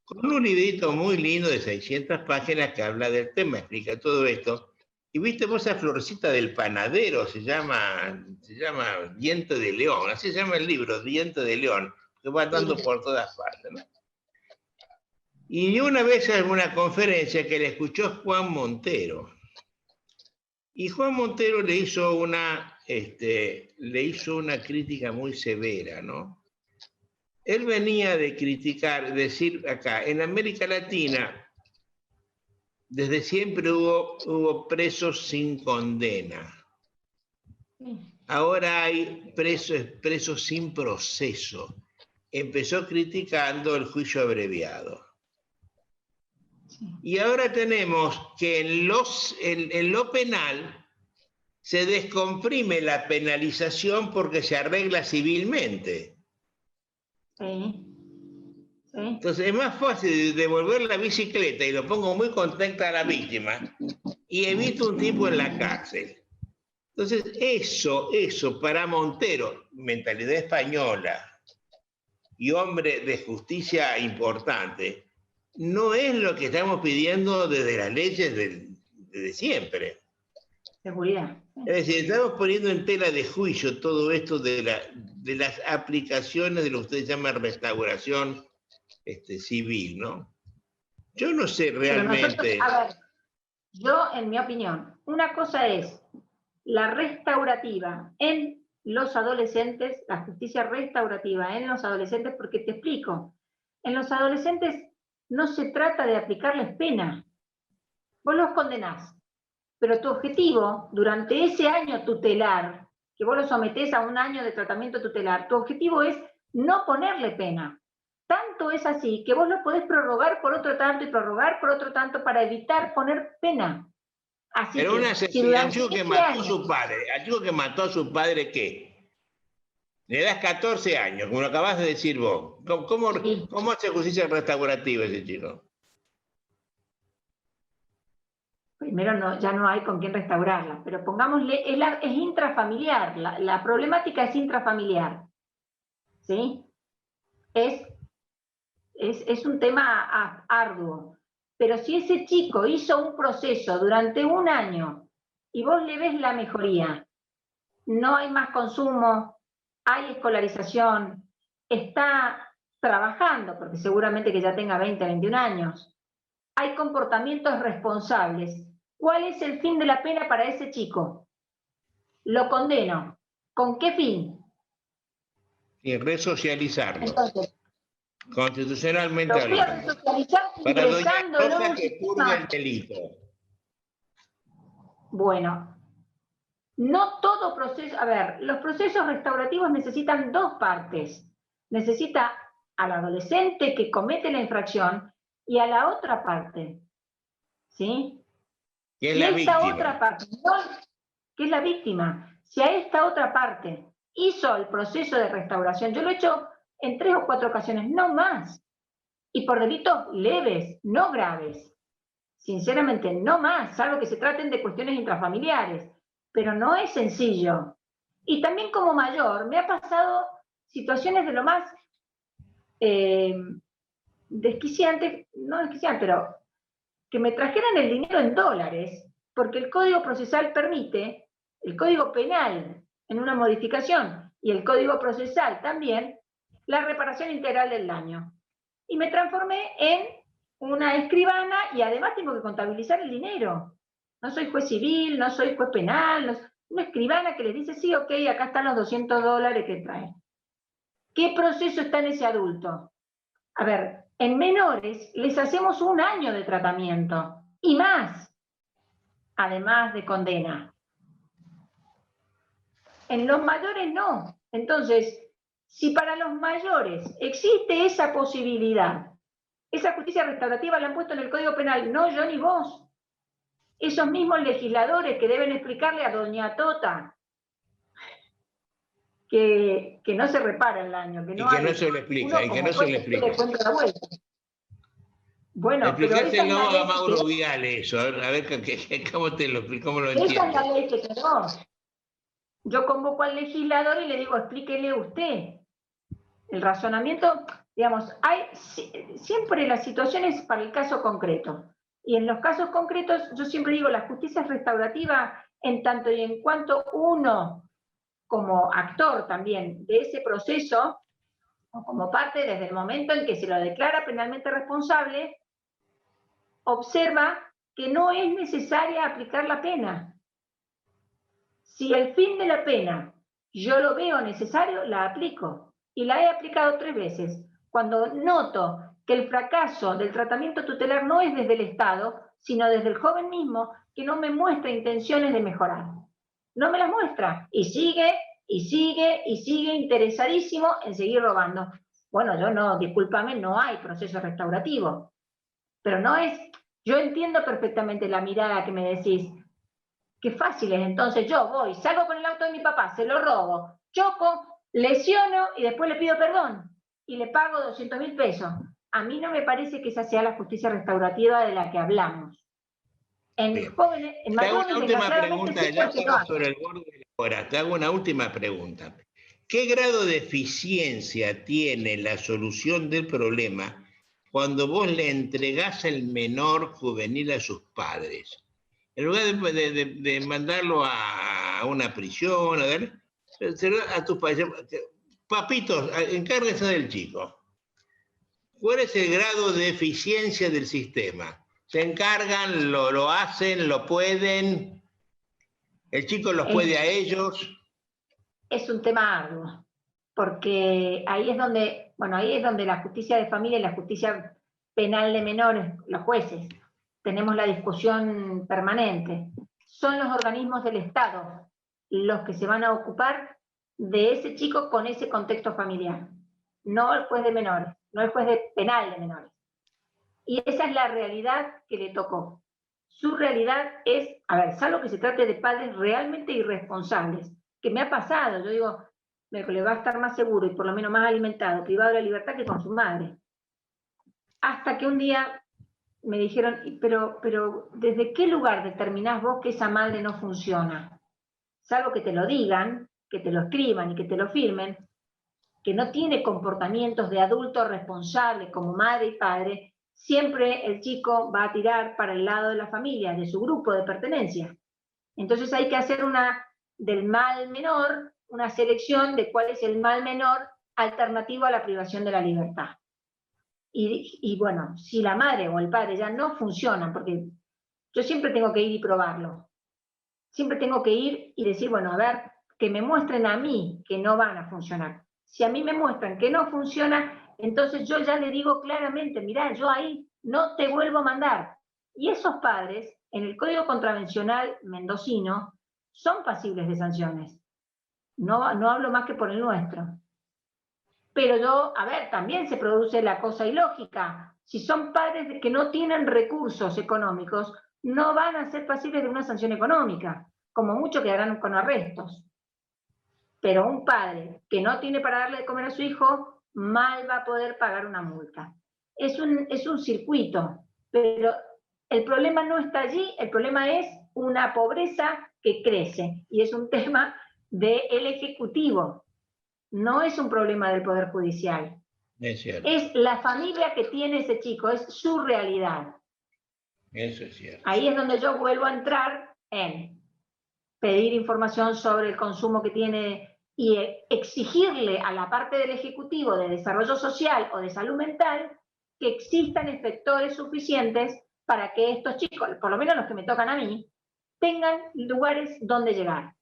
con un librito muy lindo de 600 páginas que habla del tema, explica todo esto. Y viste vos esa florcita del panadero, se llama Diente de León, así se llama el libro, Diente de León, que va dando por todas partes, ¿no? Y una vez en una conferencia que le escuchó Juan Montero, y Juan Montero le hizo una crítica muy severa, ¿no? Él venía de criticar, decir acá, en América Latina, desde siempre hubo presos sin condena. Ahora hay presos sin proceso. Empezó criticando el juicio abreviado. Y ahora tenemos que en lo penal se descomprime la penalización porque se arregla civilmente.
Sí.
Entonces es más fácil devolver la bicicleta y lo pongo muy contenta a la víctima y evito un tipo en la cárcel. Entonces eso para Montero, mentalidad española y hombre de justicia importante, no es lo que estamos pidiendo desde las leyes desde siempre.
Seguridad.
Es decir, estamos poniendo en tela de juicio todo esto de las aplicaciones de lo que ustedes llaman restauración civil, ¿no? Yo no sé realmente.
A ver, yo, en mi opinión, una cosa es la restaurativa en los adolescentes, la justicia restaurativa en los adolescentes, porque te explico, en los adolescentes no se trata de aplicarles pena, vos los condenás, pero tu objetivo durante ese año tutelar, que vos lo sometés a un año de tratamiento tutelar, tu objetivo es no ponerle pena. Tanto es así que vos lo podés prorrogar por otro tanto y prorrogar por otro tanto para evitar poner pena. Así
pero un asesino, al chico que mató a su padre, al chico que mató a su padre, ¿qué? Le das 14 años, como lo acabas de decir vos. ¿Cómo hace justicia restaurativa ese chico?
Primero ya no hay con quién restaurarla, pero pongámosle, es intrafamiliar, la problemática es intrafamiliar, ¿sí? Es un tema arduo, pero si ese chico hizo un proceso durante un año y vos le ves la mejoría, no hay más consumo, hay escolarización, está trabajando, porque seguramente que ya tenga 20, 21 años, hay comportamientos responsables. ¿Cuál es el fin de la pena para ese chico? Lo condeno. ¿Con qué fin?
Y resocializarlo.
Entonces,
Constitucionalmente
lo voy a
hablando.
resocializar
Para doña
ingresándolo en
Rosa
un
que purga el
sistema.
delito.
Bueno, no todo proceso, a ver, los procesos restaurativos necesitan dos partes. Necesita al adolescente que comete la infracción y a la otra parte. ¿Sí?
Que es
si
la
esta
víctima.
otra parte, que es la víctima, si a esta otra parte hizo el proceso de restauración, yo lo he hecho en 3 o 4 ocasiones, no más, y por delitos leves, no graves, sinceramente no más, salvo que se traten de cuestiones intrafamiliares, pero no es sencillo. Y también como mayor, me ha pasado situaciones de lo más desquiciantes, no desquiciantes, pero que me trajeran el dinero en dólares, porque el Código Procesal permite, el Código Penal en una modificación y el Código Procesal también, la reparación integral del daño. Y me transformé en una escribana y además tengo que contabilizar el dinero. No soy juez civil, no soy juez penal, no, una escribana que les dice, sí, ok, acá están los $200 que trae. ¿Qué proceso está en ese adulto? A ver, en menores les hacemos un año de tratamiento y más, además de condena. En los mayores no. Entonces, si para los mayores existe esa posibilidad, esa justicia restaurativa la han puesto en el Código Penal, no yo ni vos. Esos mismos legisladores que deben explicarle a doña Tota que no se repara el daño, que no
y que
hay,
no se lo explica,
uno
y que
como
no se lo
juez
explica.
le cuenta la vuelta. Bueno, pero esa es
Explicáselo
la
a
ley
Mauro
que
Viale eso, a ver cómo lo
esa es la
entiende.
ley que quedó. Yo convoco al legislador y le digo, explíquele usted. El razonamiento, digamos, hay siempre las situaciones para el caso concreto. Y en los casos concretos, yo siempre digo, la justicia es restaurativa en tanto y en cuanto uno, como actor también de ese proceso, o como parte desde el momento en que se lo declara penalmente responsable, observa que no es necesaria aplicar la pena. Si el fin de la pena yo lo veo necesario, la aplico. Y la he aplicado 3 veces. Cuando noto que el fracaso del tratamiento tutelar no es desde el Estado, sino desde el joven mismo, que no me muestra intenciones de mejorar. No me las muestra. Y sigue, y sigue, y sigue interesadísimo en seguir robando. Bueno, yo no, discúlpame, no hay proceso restaurativo. Pero no es, yo entiendo perfectamente la mirada que me decís. Qué fácil es, entonces yo voy, salgo con el auto de mi papá, se lo robo, choco, lesiono y después le pido perdón y le pago 200.000 pesos. A mí no me parece que esa sea la justicia restaurativa de la que hablamos. En jóvenes, en
Te hago una
mayores,
última
desgraciadamente,
pregunta,
sí,
ya
porque no
estamos
hay.
sobre el borde de la hora. Te hago una última pregunta. ¿Qué grado de eficiencia tiene la solución del problema cuando vos le entregás el menor juvenil a sus padres? En lugar de mandarlo a una prisión, a tus padres, papitos, encárguense del chico. ¿Cuál es el grado de eficiencia del sistema? ¿Se encargan, lo hacen, lo pueden? ¿El chico los puede a ellos?
Es un tema arduo, porque ahí es donde la justicia de familia y la justicia penal de menores, los jueces, tenemos la discusión permanente. Son los organismos del Estado los que se van a ocupar de ese chico con ese contexto familiar, no el juez de menores, no el juez penal de menores. Y esa es la realidad que le tocó. Su realidad es, a ver, salvo que se trate de padres realmente irresponsables, que me ha pasado, yo digo, le va a estar más seguro y por lo menos más alimentado, privado de la libertad que con su madre. Hasta que un día me dijeron, pero ¿desde qué lugar determinás vos que esa madre no funciona? Salvo que te lo digan, que te lo escriban y que te lo firmen, que no tiene comportamientos de adulto responsable como madre y padre, siempre el chico va a tirar para el lado de la familia, de su grupo de pertenencia. Entonces hay que hacer del mal menor, una selección de cuál es el mal menor alternativo a la privación de la libertad. Y bueno, si la madre o el padre ya no funcionan, porque yo siempre tengo que ir y probarlo, siempre tengo que ir y decir, bueno, a ver, que me muestren a mí que no van a funcionar. Si a mí me muestran que no funciona, entonces yo ya le digo claramente, mirá, yo ahí no te vuelvo a mandar. Y esos padres, en el Código Contravencional mendocino, son pasibles de sanciones. No hablo más que por el nuestro. Pero yo, a ver, también se produce la cosa ilógica. Si son padres que no tienen recursos económicos, no van a ser pasibles de una sanción económica. Como mucho quedarán con arrestos. Pero un padre que no tiene para darle de comer a su hijo, mal va a poder pagar una multa. Es un circuito, pero el problema no está allí, el problema es una pobreza que crece. Y es un tema del Ejecutivo. No es un problema del Poder Judicial.
Es cierto.
Es la familia que tiene ese chico, es su realidad.
Eso es cierto.
Ahí es donde yo vuelvo a entrar en pedir información sobre el consumo que tiene y exigirle a la parte del Ejecutivo de Desarrollo Social o de Salud Mental que existan efectores suficientes para que estos chicos, por lo menos los que me tocan a mí, tengan lugares donde llegar.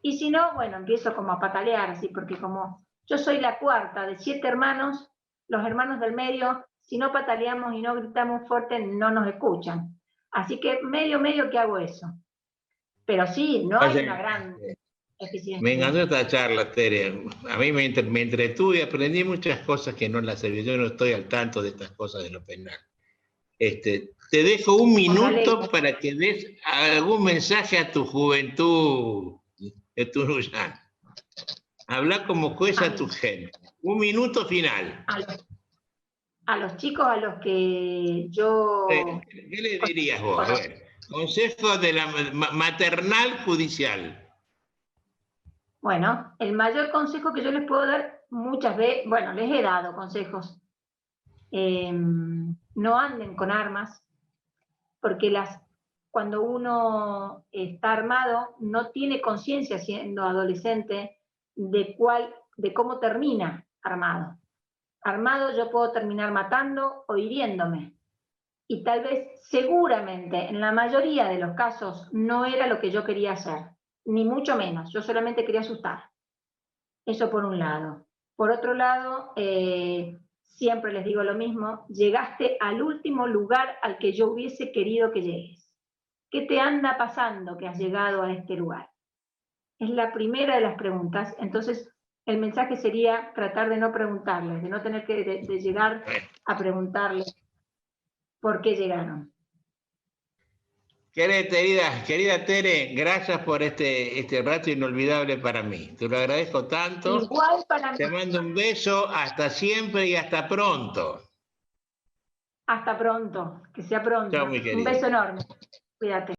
Y si no, bueno, empiezo como a patalear, así, porque como yo soy la cuarta de 7 hermanos, los hermanos del medio, si no pataleamos y no gritamos fuerte, no nos escuchan. Así que medio que hago eso. Pero sí, no hay una gran eficiencia.
Me encantó esta charla, Tere. A mí me entretuvo y aprendí muchas cosas que no las sabía. Yo no estoy al tanto de estas cosas de lo penal. Te dejo un minuto para que des algún mensaje a tu juventud de Tunuyán. Habla como juez a tu gente. Un minuto final.
A los chicos a los que yo...
¿Qué le dirías vos? A ver, consejo de la maternal judicial.
Bueno, el mayor consejo que yo les puedo dar muchas veces, bueno, les he dado consejos. No anden con armas, porque cuando uno está armado no tiene conciencia siendo adolescente de cómo termina armado. Armado yo puedo terminar matando o hiriéndome. Y tal vez, seguramente, en la mayoría de los casos, no era lo que yo quería hacer, ni mucho menos. Yo solamente quería asustar. Eso por un lado. Por otro lado, siempre les digo lo mismo, llegaste al último lugar al que yo hubiese querido que llegues. ¿Qué te anda pasando que has llegado a este lugar? Es la primera de las preguntas. Entonces, el mensaje sería tratar de no preguntarles, de no tener que de llegar a preguntarles por qué llegaron.
Querida Tere, gracias por este rato inolvidable para mí. Te lo agradezco tanto.
Igual para mí.
Te mando un beso, hasta siempre y hasta pronto.
Hasta pronto, que sea pronto.
Chao, mi querido.
Un beso enorme. Cuídate.